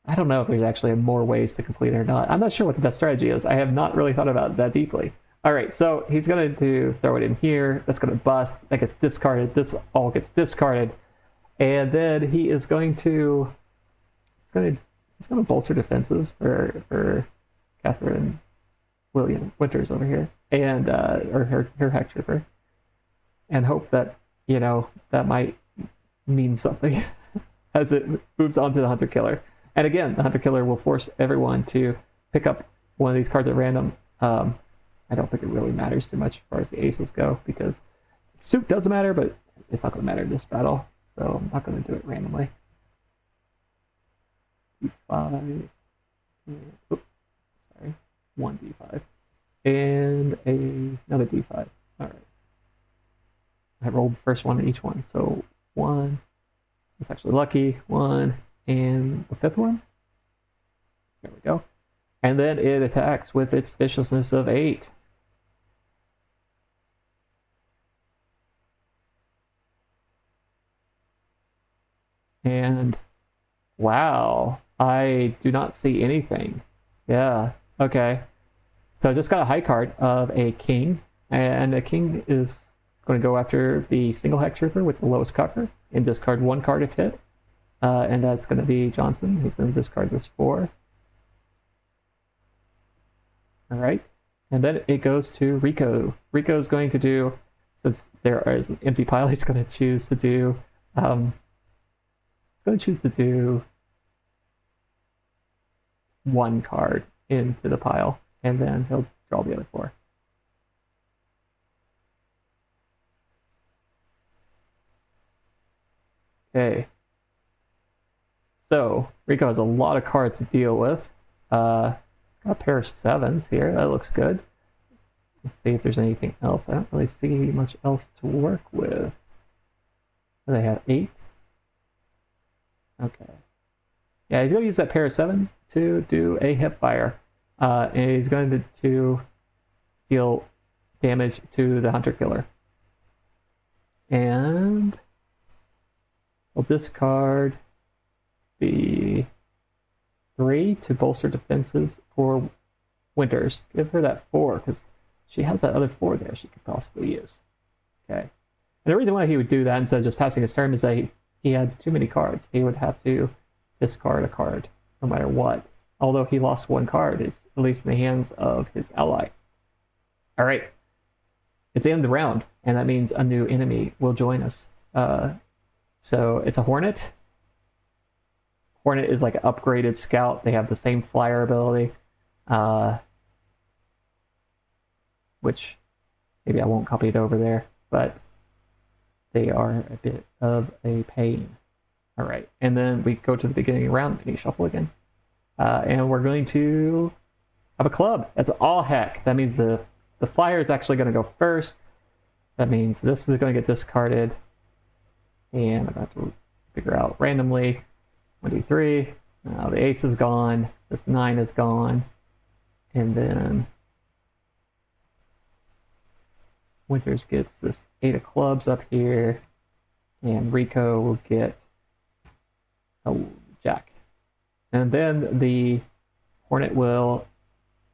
[SPEAKER 1] I don't know if there's actually more ways to complete it or not. I'm not sure what the best strategy is. I have not really thought about it that deeply. All right, so he's going to throw it in here. That's going to bust. That gets discarded. This all gets discarded. And then he is going to... He's going to bolster defenses for Catherine William Winters over here, and or her Heck Trooper, and hope that, you know, that might mean something as it moves on to the Hunter Killer. And again, the Hunter Killer will force everyone to pick up one of these cards at random. I don't think it really matters too much as far as the aces go, because suit does matter, but it's not going to matter in this battle, so I'm not going to do it randomly. d5. And, oops, sorry. 1d5. And another d5. Alright. I rolled the first one in each one. So 1. That's actually lucky. 1. And the 5th one. There we go. And then it attacks with its viciousness of 8. And wow, I do not see anything. Yeah, okay. So I just got a high card of a king, and a king is going to go after the single Heck Trooper with the lowest cover and discard 1 card if hit. And that's going to be Johnson. He's going to discard this 4. All right. And then it goes to Rico. Rico's going to do, since there is an empty pile, he's going to choose to do, do 1 card into the pile, and then he'll draw the other 4. Okay. So Rico has a lot of cards to deal with. Got a pair of 7s here. That looks good. Let's see if there's anything else. I don't really see much else to work with. They have 8. Okay. Yeah, he's going to use that pair of 7s to do a hip fire. And he's going to deal damage to the Hunter Killer. And we'll discard the 3 to bolster defenses for Winters. Give her that 4, because she has that other 4 there she could possibly use. Okay. And the reason why he would do that instead of just passing his turn is that he had too many cards. He would have to discard a card no matter what. Although he lost 1 card, it's at least in the hands of his ally. All right. It's the end of the round, and that means a new enemy will join us. So it's a Hornet. Hornet is like an upgraded scout. They have the same flyer ability, which maybe I won't copy it over there, but they are a bit of a pain. All right, and then we go to the beginning of the round, mini shuffle again, and we're going to have a club. That's all Heck. That means the flyer is actually going to go first. That means this is going to get discarded, and I'm going to have to figure out randomly. 1d3. Now the ace is gone. This 9 is gone, and then Winters gets this 8 of clubs up here, and Rico will get a jack. And then the Hornet will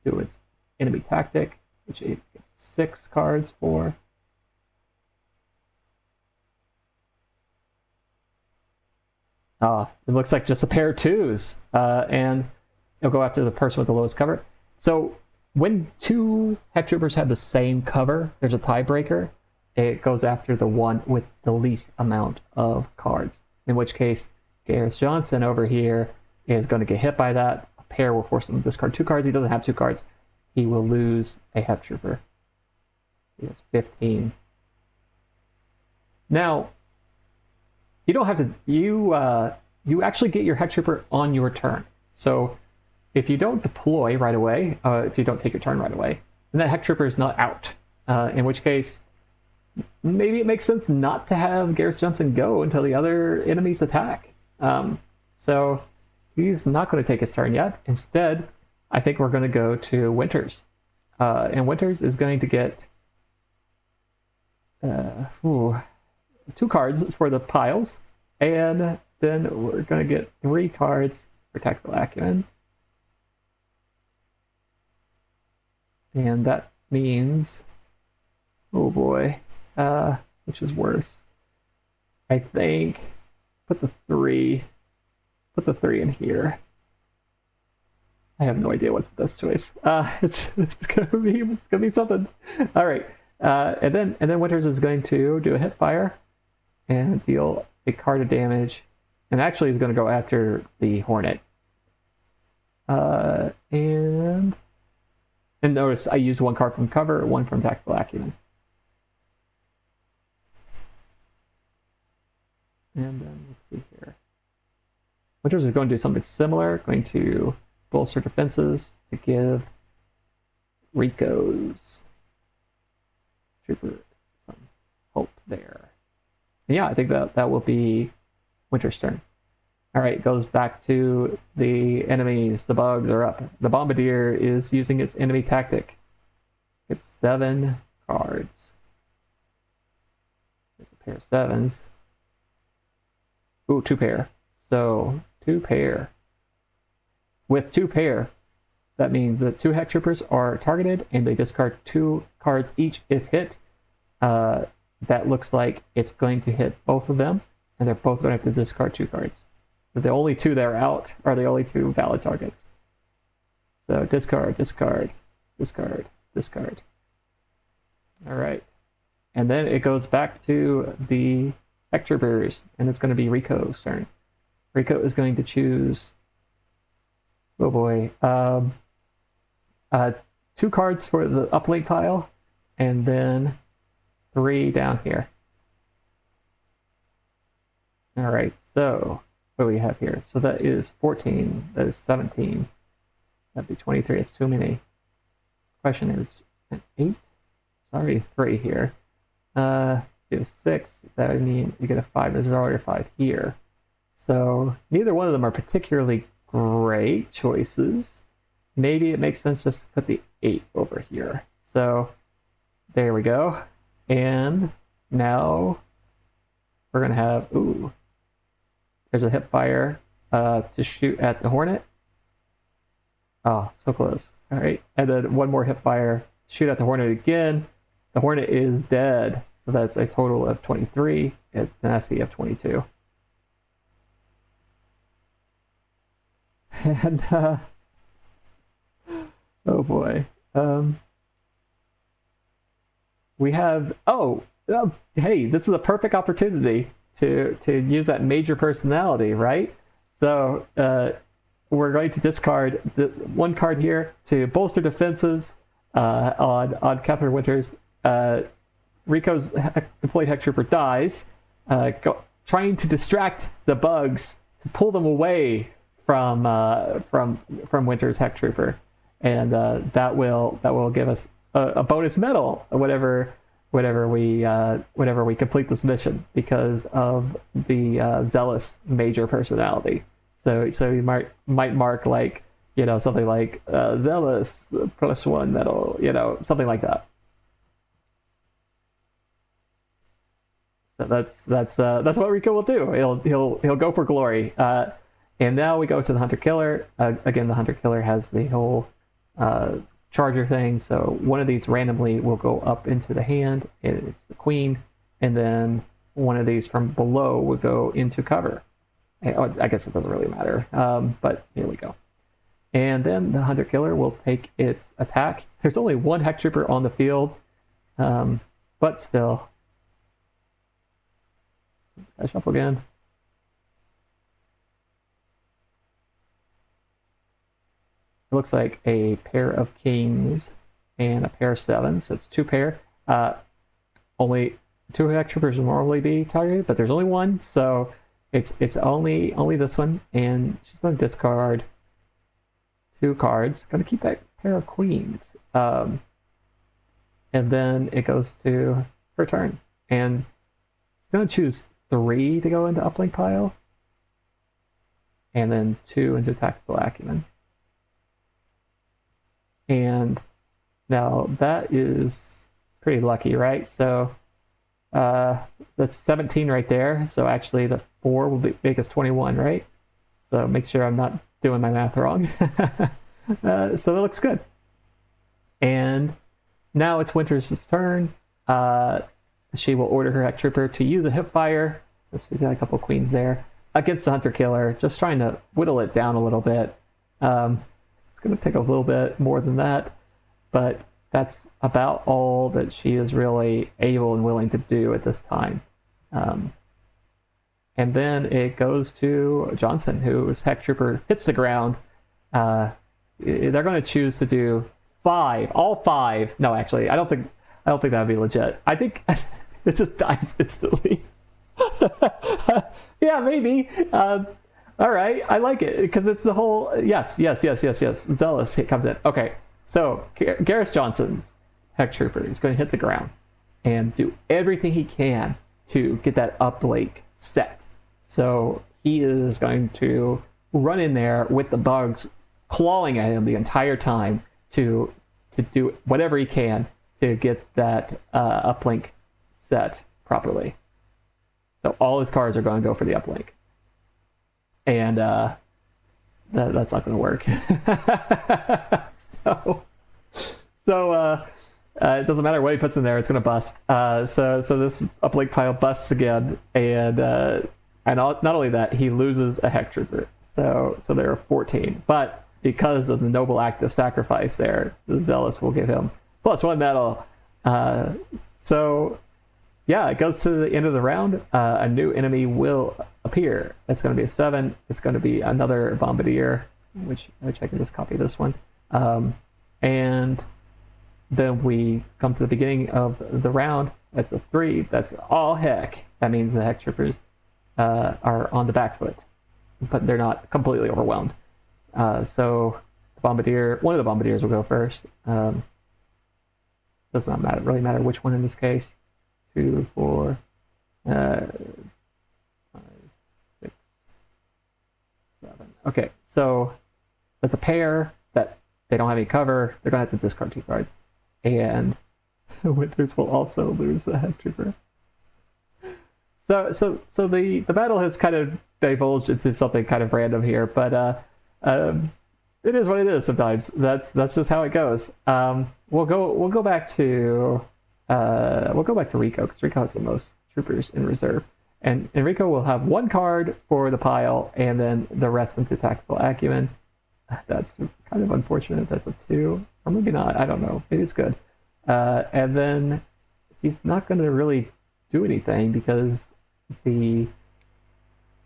[SPEAKER 1] do its enemy tactic, which it gets 6 cards for. It looks like just a pair of 2s, and it'll go after the person with the lowest cover. So when 2 Heck Troopers have the same cover, there's a tiebreaker. It goes after the one with the least amount of cards, in which case Gareth Johnson over here is going to get hit by that. A pair will force him to discard 2 cards. He doesn't have 2 cards. He will lose a Heck Trooper. He has 15. Now, you don't have to. You actually get your Heck Trooper on your turn. So if you don't deploy right away, if you don't take your turn right away, then that Heck Trooper is not out. In which case, maybe it makes sense not to have Gareth Johnson go until the other enemies attack. So he's not going to take his turn yet. Instead, I think we're going to go to Winters. And Winters is going to get 2 cards for the piles, and then we're going to get 3 cards for Tactical Acumen. And that means, oh boy, which is worse? I think put the 3 in here. I have no idea what's the best choice. It's gonna be something. All right, and then Winters is going to do a hip fire and deal a card of damage, and actually is going to go after the Hornet. And notice I used 1 card from cover, 1 from Tactical Acumen. And then let's see here. Winters is going to do something similar, going to bolster defenses to give Rico's trooper some hope there. And yeah, I think that will be Winter's turn. All right, goes back to the enemies. The bugs are up. The Bombardier is using its enemy tactic. It's 7 cards. There's a pair of 7s. Ooh, 2 pair. So 2 pair. With 2 pair, that means that 2 Heck Troopers are targeted and they discard 2 cards each if hit. That looks like it's going to hit both of them, and they're both going to have to discard 2 cards. But the only 2 that are out are the only 2 valid targets. So discard, discard, discard, discard. All right. And then it goes back to the Heck Troopers, and it's going to be Rico's turn. Rico is going to choose, oh boy, 2 cards for the uplink pile, and then 3 down here. All right, so what do we have here? So that is 14, that is 17, that'd be 23, it's too many. Question is, 8? Sorry, 3 here. Do 6, that would mean you get a 5, there's already a 5 here. So neither one of them are particularly great choices. Maybe it makes sense just to put the 8 over here. So there we go. And now we're going to have, ooh, there's a hip fire to shoot at the Hornet. Oh, so close. All right. And then one more hip fire, shoot at the Hornet again. The Hornet is dead. So that's a total of 23. It's tenacity of 22. And, oh boy. We have, hey, this is a perfect opportunity to use that major personality, right? So we're going to discard the 1 card here to bolster defenses on Catherine Winters. Rico's deployed Heck Trooper dies, trying to distract the bugs to pull them away from Winters' Heck Trooper, and that will give us a bonus medal whenever we complete this mission because of the zealous major personality. So you might mark like something like zealous +1 medal, something like that. So that's what Rico will do. He'll go for glory. And now we go to the Hunter Killer. Again, the Hunter Killer has the whole charger thing. So one of these randomly will go up into the hand. It's the Queen. And then one of these from below will go into cover. I guess it doesn't really matter. But here we go. And then the Hunter Killer will take its attack. There's only 1 Heck Trooper on the field. But still. I shuffle again. It looks like a pair of kings and a pair of 7s, so it's 2 pair. Only 2 Heck Troopers will normally be targeted, but there's only 1, so it's only this one, and she's going to discard 2 cards. Going to keep that pair of queens, and then it goes to her turn, and she's going to choose 3 to go into uplink pile, and then 2 into tactical acumen. And now that is pretty lucky, right? So that's 17 right there. So actually the 4 will make us 21, right? So make sure I'm not doing my math wrong. So that looks good. And now it's Winters' turn. She will order her Heck Trooper to use a hip fire. So we got a couple queens there against the Hunter Killer, just trying to whittle it down a little bit. It's going to take a little bit more than that, but that's about all that she is really able and willing to do at this time. And then it goes to Johnson, whose Heck Trooper hits the ground. They're going to choose to do 5, all 5. No, actually, I don't think that would be legit. I think it just dies instantly. Yeah, maybe. All right, I like it because it's the whole yes. Zealous hit comes in. Okay, so Gareth Johnson's Heck Trooper is going to hit the ground and do everything he can to get that uplink set. So he is going to run in there with the bugs clawing at him the entire time to do whatever he can to get that uplink set properly. So all his cards are going to go for the uplink. And that's not going to work. so it doesn't matter what he puts in there; it's going to bust. So this uplink pile busts again, and not only that, he loses a Heck Trooper. So there are 14. But because of the noble act of sacrifice, there, the Zealous will give him +1 medal. So yeah, it goes to the end of the round. A new enemy will appear. It's going to be a 7. It's going to be another Bombardier, which I can just copy this one. And then we come to the beginning of the round. That's a 3. That's all Heck. That means the Heck Troopers are on the back foot, but they're not completely overwhelmed. So the Bombardier, one of the Bombardiers will go first. Does not really matter which one in this case. 2, 4, 5, 6, 7. Okay, so that's a pair that they don't have any cover. They're gonna have to discard 2 cards, and Winters will also lose the Heck Trooper. So the battle has kind of divulged into something kind of random here, but it is what it is sometimes. That's just how it goes. We'll go back to Rico, because Rico has the most troopers in reserve. And Rico will have 1 card for the pile, and then the rest into tactical acumen. That's kind of unfortunate. That's a 2. Or maybe not. I don't know. Maybe it's good. And then he's not going to really do anything because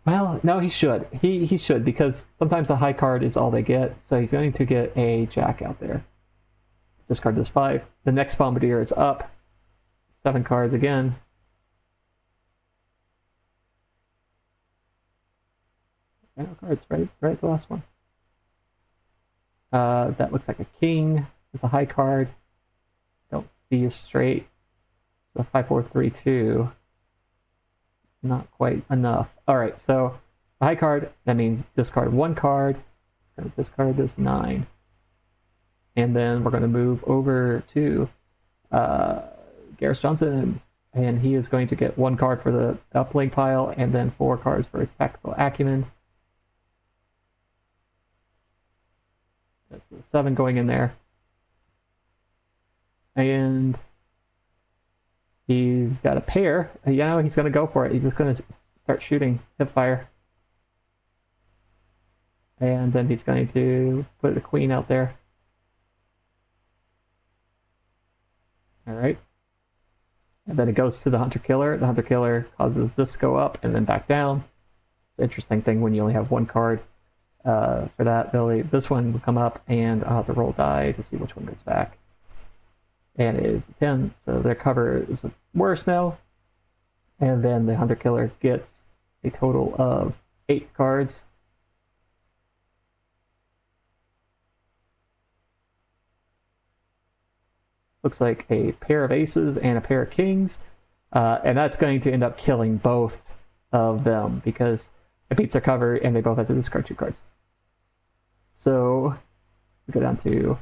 [SPEAKER 1] well, no, he should. He should, because sometimes a high card is all they get. So he's going to get a Jack out there. Discard this 5. The next Bombardier is up. 7 cards again. Final cards, right at the last one. That looks like a king. It's a high card. Don't see you straight. It's a 5, 4, 3, 2. Not quite enough. All right, so a high card, that means discard 1 card. Discard this 9. And then we're going to move over to Gareth Johnson, and he is going to get 1 card for the uplink pile, and then 4 cards for his tactical acumen. That's the 7 going in there. And he's got a pair. Yeah, he's going to go for it. He's just going to start shooting hipfire. And then he's going to put the queen out there. All right. And then it goes to the Hunter Killer. The Hunter Killer causes this to go up and then back down. It's an interesting thing when you only have 1 card for that ability. This one will come up, and I'll have to roll die to see which one goes back. And it is the 10, so their cover is worse now. And then the Hunter Killer gets a total of 8 cards. Looks like a pair of aces and a pair of kings. And that's going to end up killing both of them because it beats their cover and they both have to discard 2 cards. So we go down to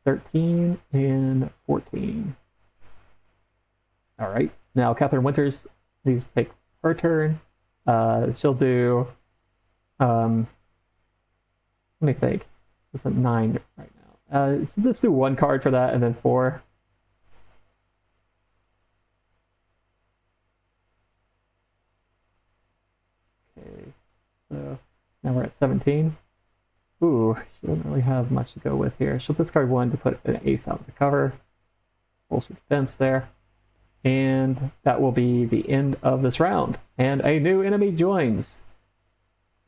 [SPEAKER 1] 13 and 14. All right. Now Catherine Winters needs to take her turn. She'll do, let me think. It's a 9 right now. So let's do 1 card for that and then 4. Okay, so now we're at 17. Ooh, she doesn't really have much to go with here. She'll discard 1 to put an ace out to cover. Bolster defense there. And that will be the end of this round. And a new enemy joins.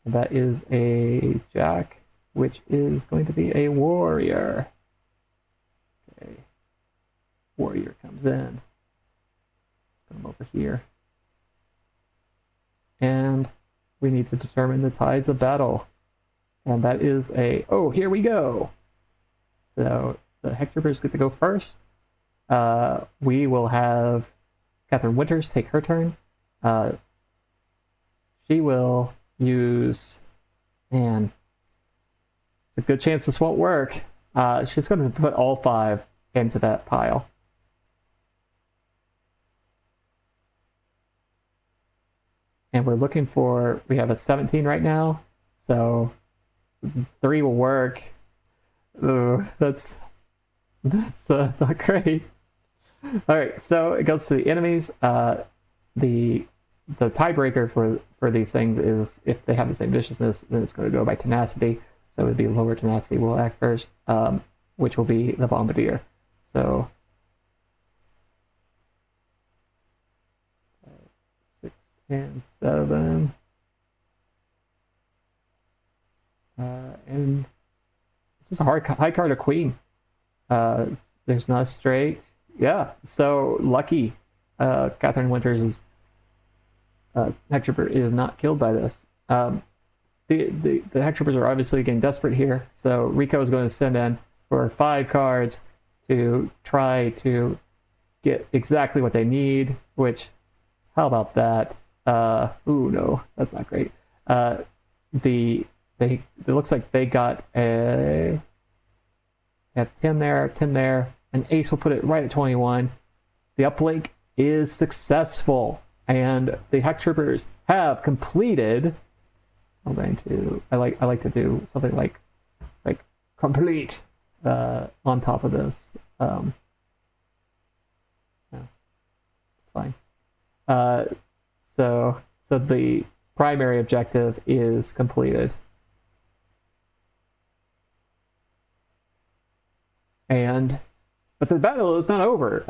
[SPEAKER 1] And that is a Jack, which is going to be a warrior. Okay. Warrior comes in. Let's put him over here. And we need to determine the tides of battle. And that is a, oh, here we go. So the Heck Troopers get to go first. We will have Catherine Winters take her turn. She will use, man, it's a good chance this won't work. She's going to put all 5 into that pile. And we're looking for, we have a 17 right now, so 3 will work. Ooh, that's not great. All right, so it goes to the enemies. The tiebreaker for these things is if they have the same viciousness, then it's going to go by tenacity. So it would be lower tenacity will act first, which will be the bombardier. So 6 and 7, and it's just a high card of queen. There's not a straight. Yeah, so lucky. Catherine Winters' Heck Trooper is not killed by this. The Heck Troopers are obviously getting desperate here, so Rico is going to send in for 5 cards to try to get exactly what they need, which, how about that? Ooh, no, that's not great. It looks like they got a 10 there. An ace will put it right at 21. The uplink is successful, and the Heck Troopers have completed. I'm going to. I like to do something like complete on top of this. Yeah, it's fine. So the primary objective is completed. But the battle is not over.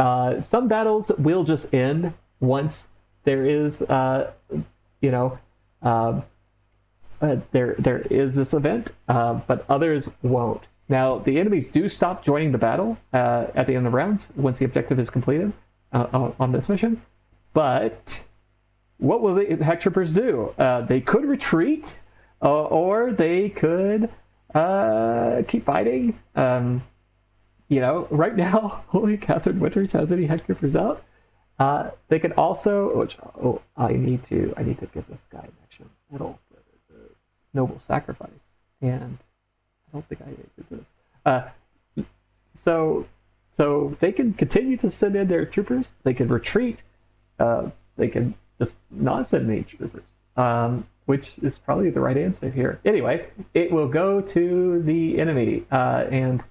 [SPEAKER 1] Some battles will just end once there is, there is this event, but others won't. Now, the enemies do stop joining the battle at the end of the rounds once the objective is completed on this mission. But what will the Heck Troopers do? They could retreat, or they could keep fighting. Right now, only Catherine Winters has any Heck Troopers out. They can also, I need to give this guy an extra medal for the noble sacrifice, and I don't think I did this. So they can continue to send in their troopers. They can retreat. They can just not send any troopers, which is probably the right answer here. Anyway, it will go to the enemy, and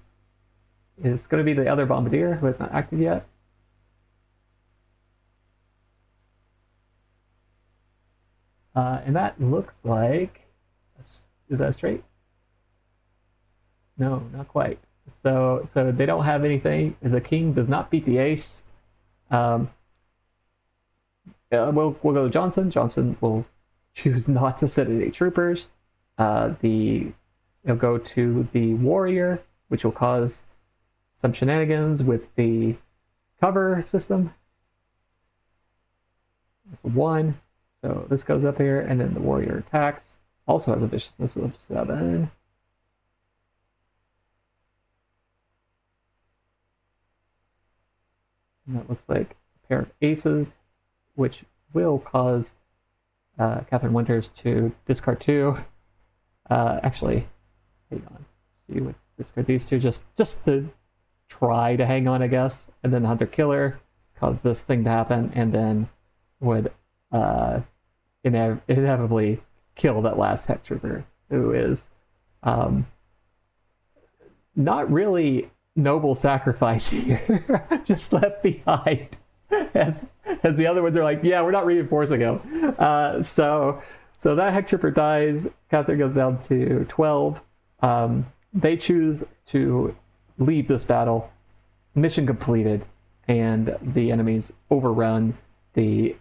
[SPEAKER 1] it's going to be the other bombardier who has not acted yet. And that looks like, is that straight? No, not quite. So they don't have anything. The king does not beat the ace. We'll go to Johnson. Johnson will choose not to send any troopers. It'll go to the warrior, which will cause some shenanigans with the cover system. It's a 1. So this goes up here, and then the warrior attacks. Also has a viciousness of 7. And that looks like a pair of aces, which will cause Catherine Winters to discard 2. Actually, hang on. She would discard these 2 just to try to hang on, I guess. And then Hunter Killer cause this thing to happen, and then would inevitably kill that last Heck Trooper, who is not really noble sacrifice here, just left behind, as the other ones are like, yeah, we're not reinforcing him. So that Heck Trooper dies. Catherine goes down to 12. They choose to leave this battle. Mission completed, and the enemies overrun the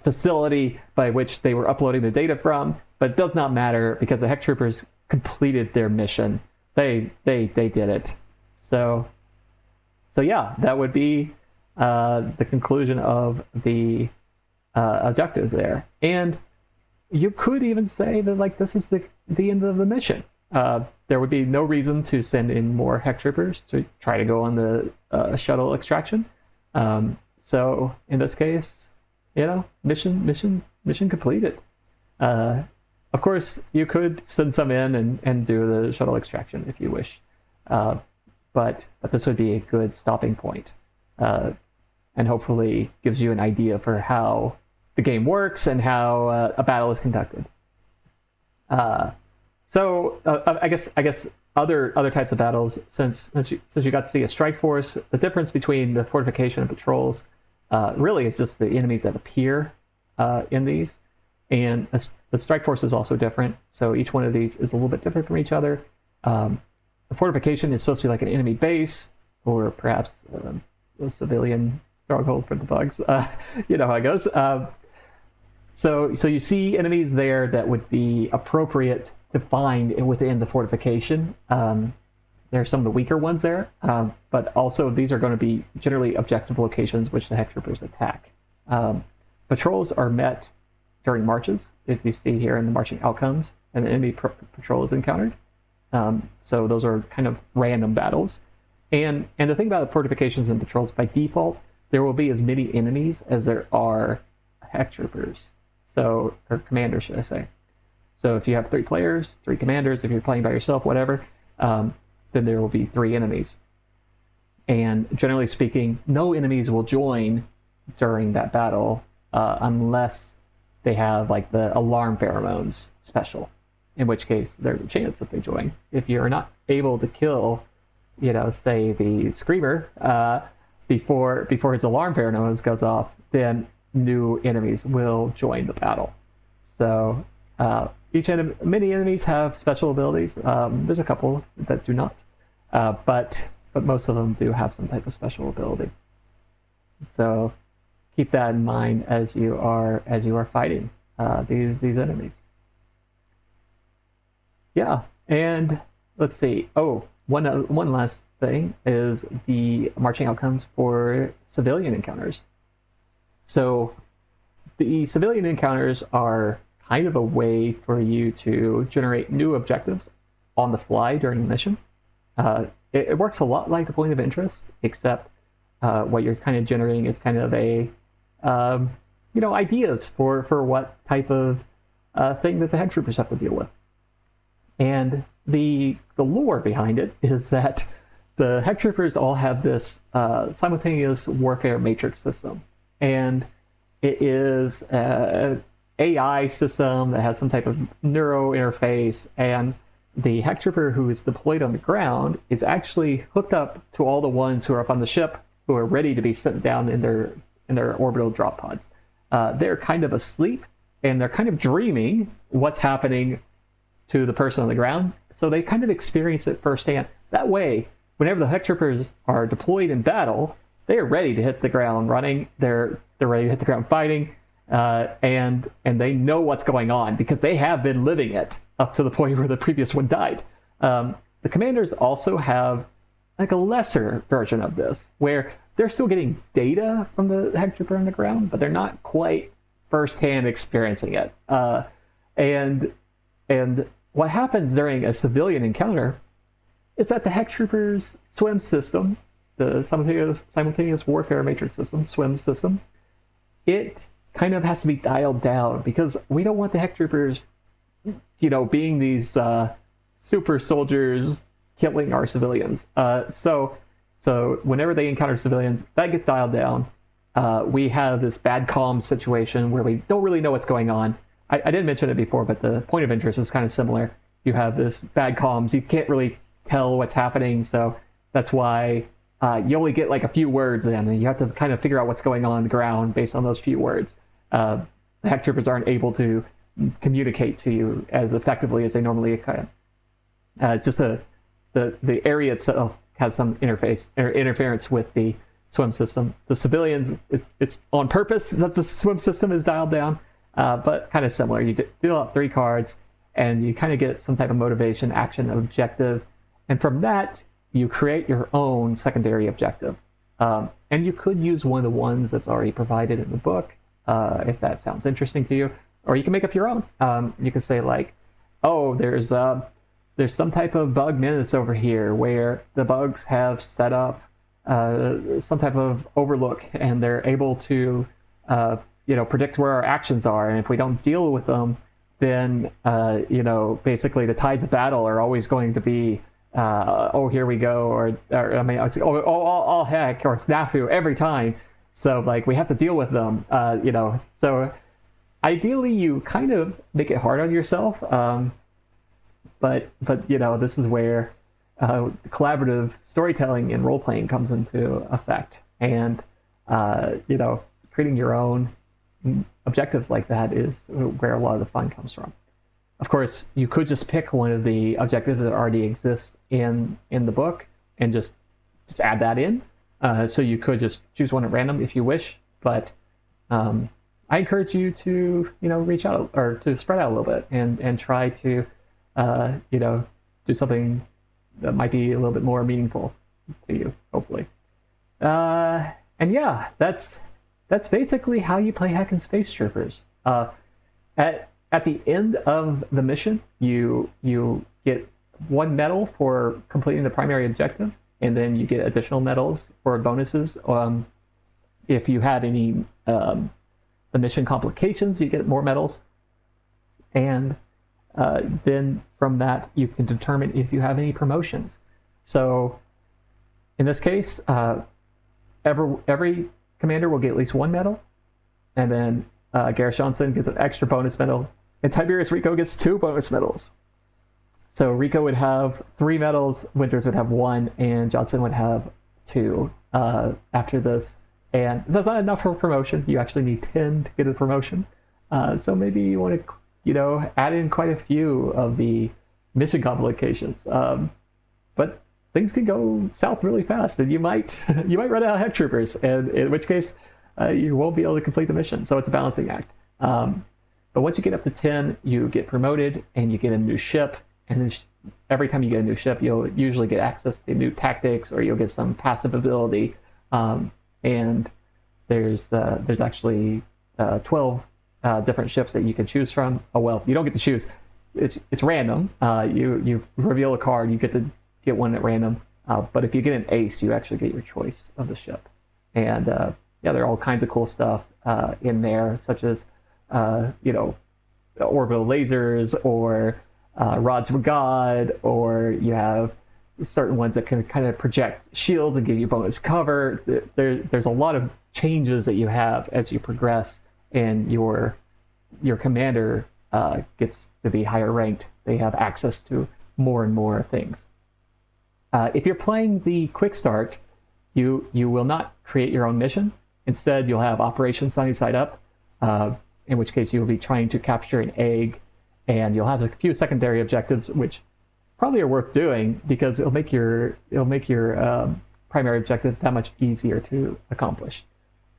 [SPEAKER 1] facility by which they were uploading the data from, but it does not matter because the Heck Troopers completed their mission. They did it. So yeah, that would be the conclusion of the objectives there. And you could even say that like this is the end of the mission. There would be no reason to send in more Heck Troopers to try to go on the shuttle extraction. So in this case, mission completed. Of course, you could send some in and do the shuttle extraction if you wish, but this would be a good stopping point, and hopefully gives you an idea for how the game works and how a battle is conducted. So I guess other types of battles, since you got to see a strike force, the difference between the fortification and patrols really is just the enemies that appear in these, and the strike force is also different. So each one of these is a little bit different from each other. The fortification is supposed to be like an enemy base, or perhaps a civilian stronghold for the bugs. You know how it goes. So you see enemies there that would be appropriate to find within the fortification. There are some of the weaker ones there, but also these are going to be generally objective locations which the Heck Troopers attack. Patrols are met during marches, if you see here in the marching outcomes, and the enemy patrol is encountered. So those are kind of random battles. And the thing about the fortifications and patrols, by default, there will be as many enemies as there are Heck Troopers. So, or commanders, should I say. So if you have 3 players, 3 commanders, if you're playing by yourself, whatever, then there will be 3 enemies. And generally speaking, no enemies will join during that battle unless they have like the alarm pheromones special, in which case there's a chance that they join. If you're not able to kill, say the screamer before his alarm pheromones goes off, then new enemies will join the battle. So many enemies have special abilities. There's a couple that do not, but most of them do have some type of special ability. So keep that in mind as you are fighting these enemies. Yeah, and let's see. Oh, one last thing is the marching outcomes for civilian encounters. So the civilian encounters are kind of a way for you to generate new objectives on the fly during the mission. It works a lot like the point of interest, except what you're kind of generating is kind of a ideas for what type of thing that the Heck Troopers have to deal with. And the lore behind it is that the Heck Troopers all have this simultaneous warfare matrix system, and it is an AI system that has some type of neuro interface, and the Heck Trooper who is deployed on the ground is actually hooked up to all the ones who are up on the ship who are ready to be sent down in their orbital drop pods. They're kind of asleep, and they're kind of dreaming what's happening to the person on the ground, so they kind of experience it firsthand. That way, whenever the Heck Troopers are deployed in battle, they are ready to hit the ground running. They're ready to hit the ground fighting, and they know what's going on because they have been living it up to the point where the previous one died. The commanders also have like a lesser version of this, where they're still getting data from the Heck Trooper on the ground, but they're not quite firsthand experiencing it. And what happens during a civilian encounter is that the Heck Troopers' swim system, the simultaneous warfare matrix system, swim system, it kind of has to be dialed down because we don't want the Heck Troopers, being these super soldiers killing our civilians. So whenever they encounter civilians, that gets dialed down. We have this bad comm situation where we don't really know what's going on. I didn't mention it before, but the point of interest is kind of similar. You have this bad comms. You can't really tell what's happening, so that's why you only get like a few words in, and you have to kind of figure out what's going on the ground based on those few words. The Heck Troopers aren't able to communicate to you as effectively as they normally can. Just the area itself has some interference with the swim system. The civilians, it's on purpose that the swim system is dialed down, but kind of similar. You deal out 3 cards, and you kind of get some type of motivation, action, objective, and from that, you create your own secondary objective. And you could use one of the ones that's already provided in the book, if that sounds interesting to you. or you can make up your own. You can say like, oh, there's some type of bug menace over here where the bugs have set up some type of overlook, and they're able to predict where our actions are, and if we don't deal with them, then basically the tides of battle are always going to be oh, here we go, or I mean, oh heck, or snafu every time. So like we have to deal with them, So ideally, you kind of make it hard on yourself, but this is where collaborative storytelling and role playing comes into effect, and creating your own objectives like that is where a lot of the fun comes from. Of course, you could just pick one of the objectives that already exists in the book and just add that in. So you could just choose one at random if you wish, but I encourage you to reach out or to spread out a little bit and try to do something that might be a little bit more meaningful to you, hopefully. And yeah, that's basically how you play Heckin Space Troopers. At the end of the mission, you get 1 medal for completing the primary objective, and then you get additional medals for bonuses. If you had any the mission complications, you get more medals, and then from that you can determine if you have any promotions. So in this case, every commander will get at least 1 medal, and then Gareth Johnson gets an extra bonus medal, and Tiberius Rico gets 2 bonus medals. So Rico would have 3 medals, Winters would have 1, and Johnson would have 2 after this. And that's not enough for promotion. You actually need 10 to get a promotion. So maybe you want to, add in quite a few of the mission complications. But things can go south really fast, and you might run out of Heck Troopers, and in which case you won't be able to complete the mission. So it's a balancing act. But once you get up to 10, you get promoted and you get a new ship. And then every time you get a new ship, you'll usually get access to new tactics, or you'll get some passive ability. And there's actually 12 different ships that you can choose from. Oh well, you don't get to choose. It's random. You reveal a card, you get to get one at random. But if you get an ace, you actually get your choice of the ship. And there are all kinds of cool stuff in there, such as orbital lasers, or rods from God, or you have certain ones that can kind of project shields and give you bonus cover. There's a lot of changes that you have as you progress, and your commander gets to be higher ranked. They have access to more and more things. If you're playing the quick start, you will not create your own mission. Instead, you'll have Operation Sunny Side Up, in which case you'll be trying to capture an egg, and you'll have a few secondary objectives, which probably are worth doing because it'll make your primary objective that much easier to accomplish.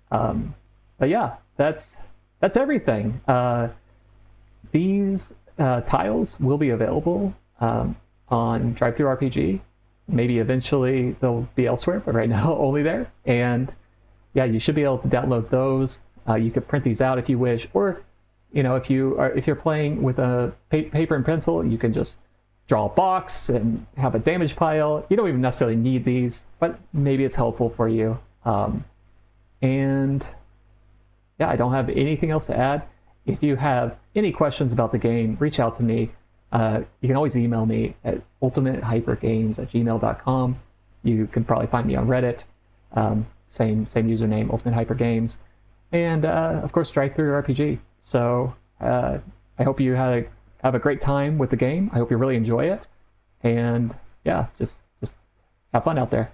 [SPEAKER 1] But yeah, that's everything. These tiles will be available on DriveThruRPG. Maybe eventually they'll be elsewhere, but right now only there. And yeah, you should be able to download those. You could print these out if you wish, or if you're playing with a paper and pencil, you can just draw a box and have a damage pile. You don't even necessarily need these, but maybe it's helpful for you. And yeah, I don't have anything else to add. If you have any questions about the game, reach out to me. You can always email me at ultimatehypergames@gmail.com. You can probably find me on Reddit. Same username, ultimatehypergames. And of course, DriveThruRPG. So I hope you have a great time with the game. I hope you really enjoy it. And yeah, just have fun out there.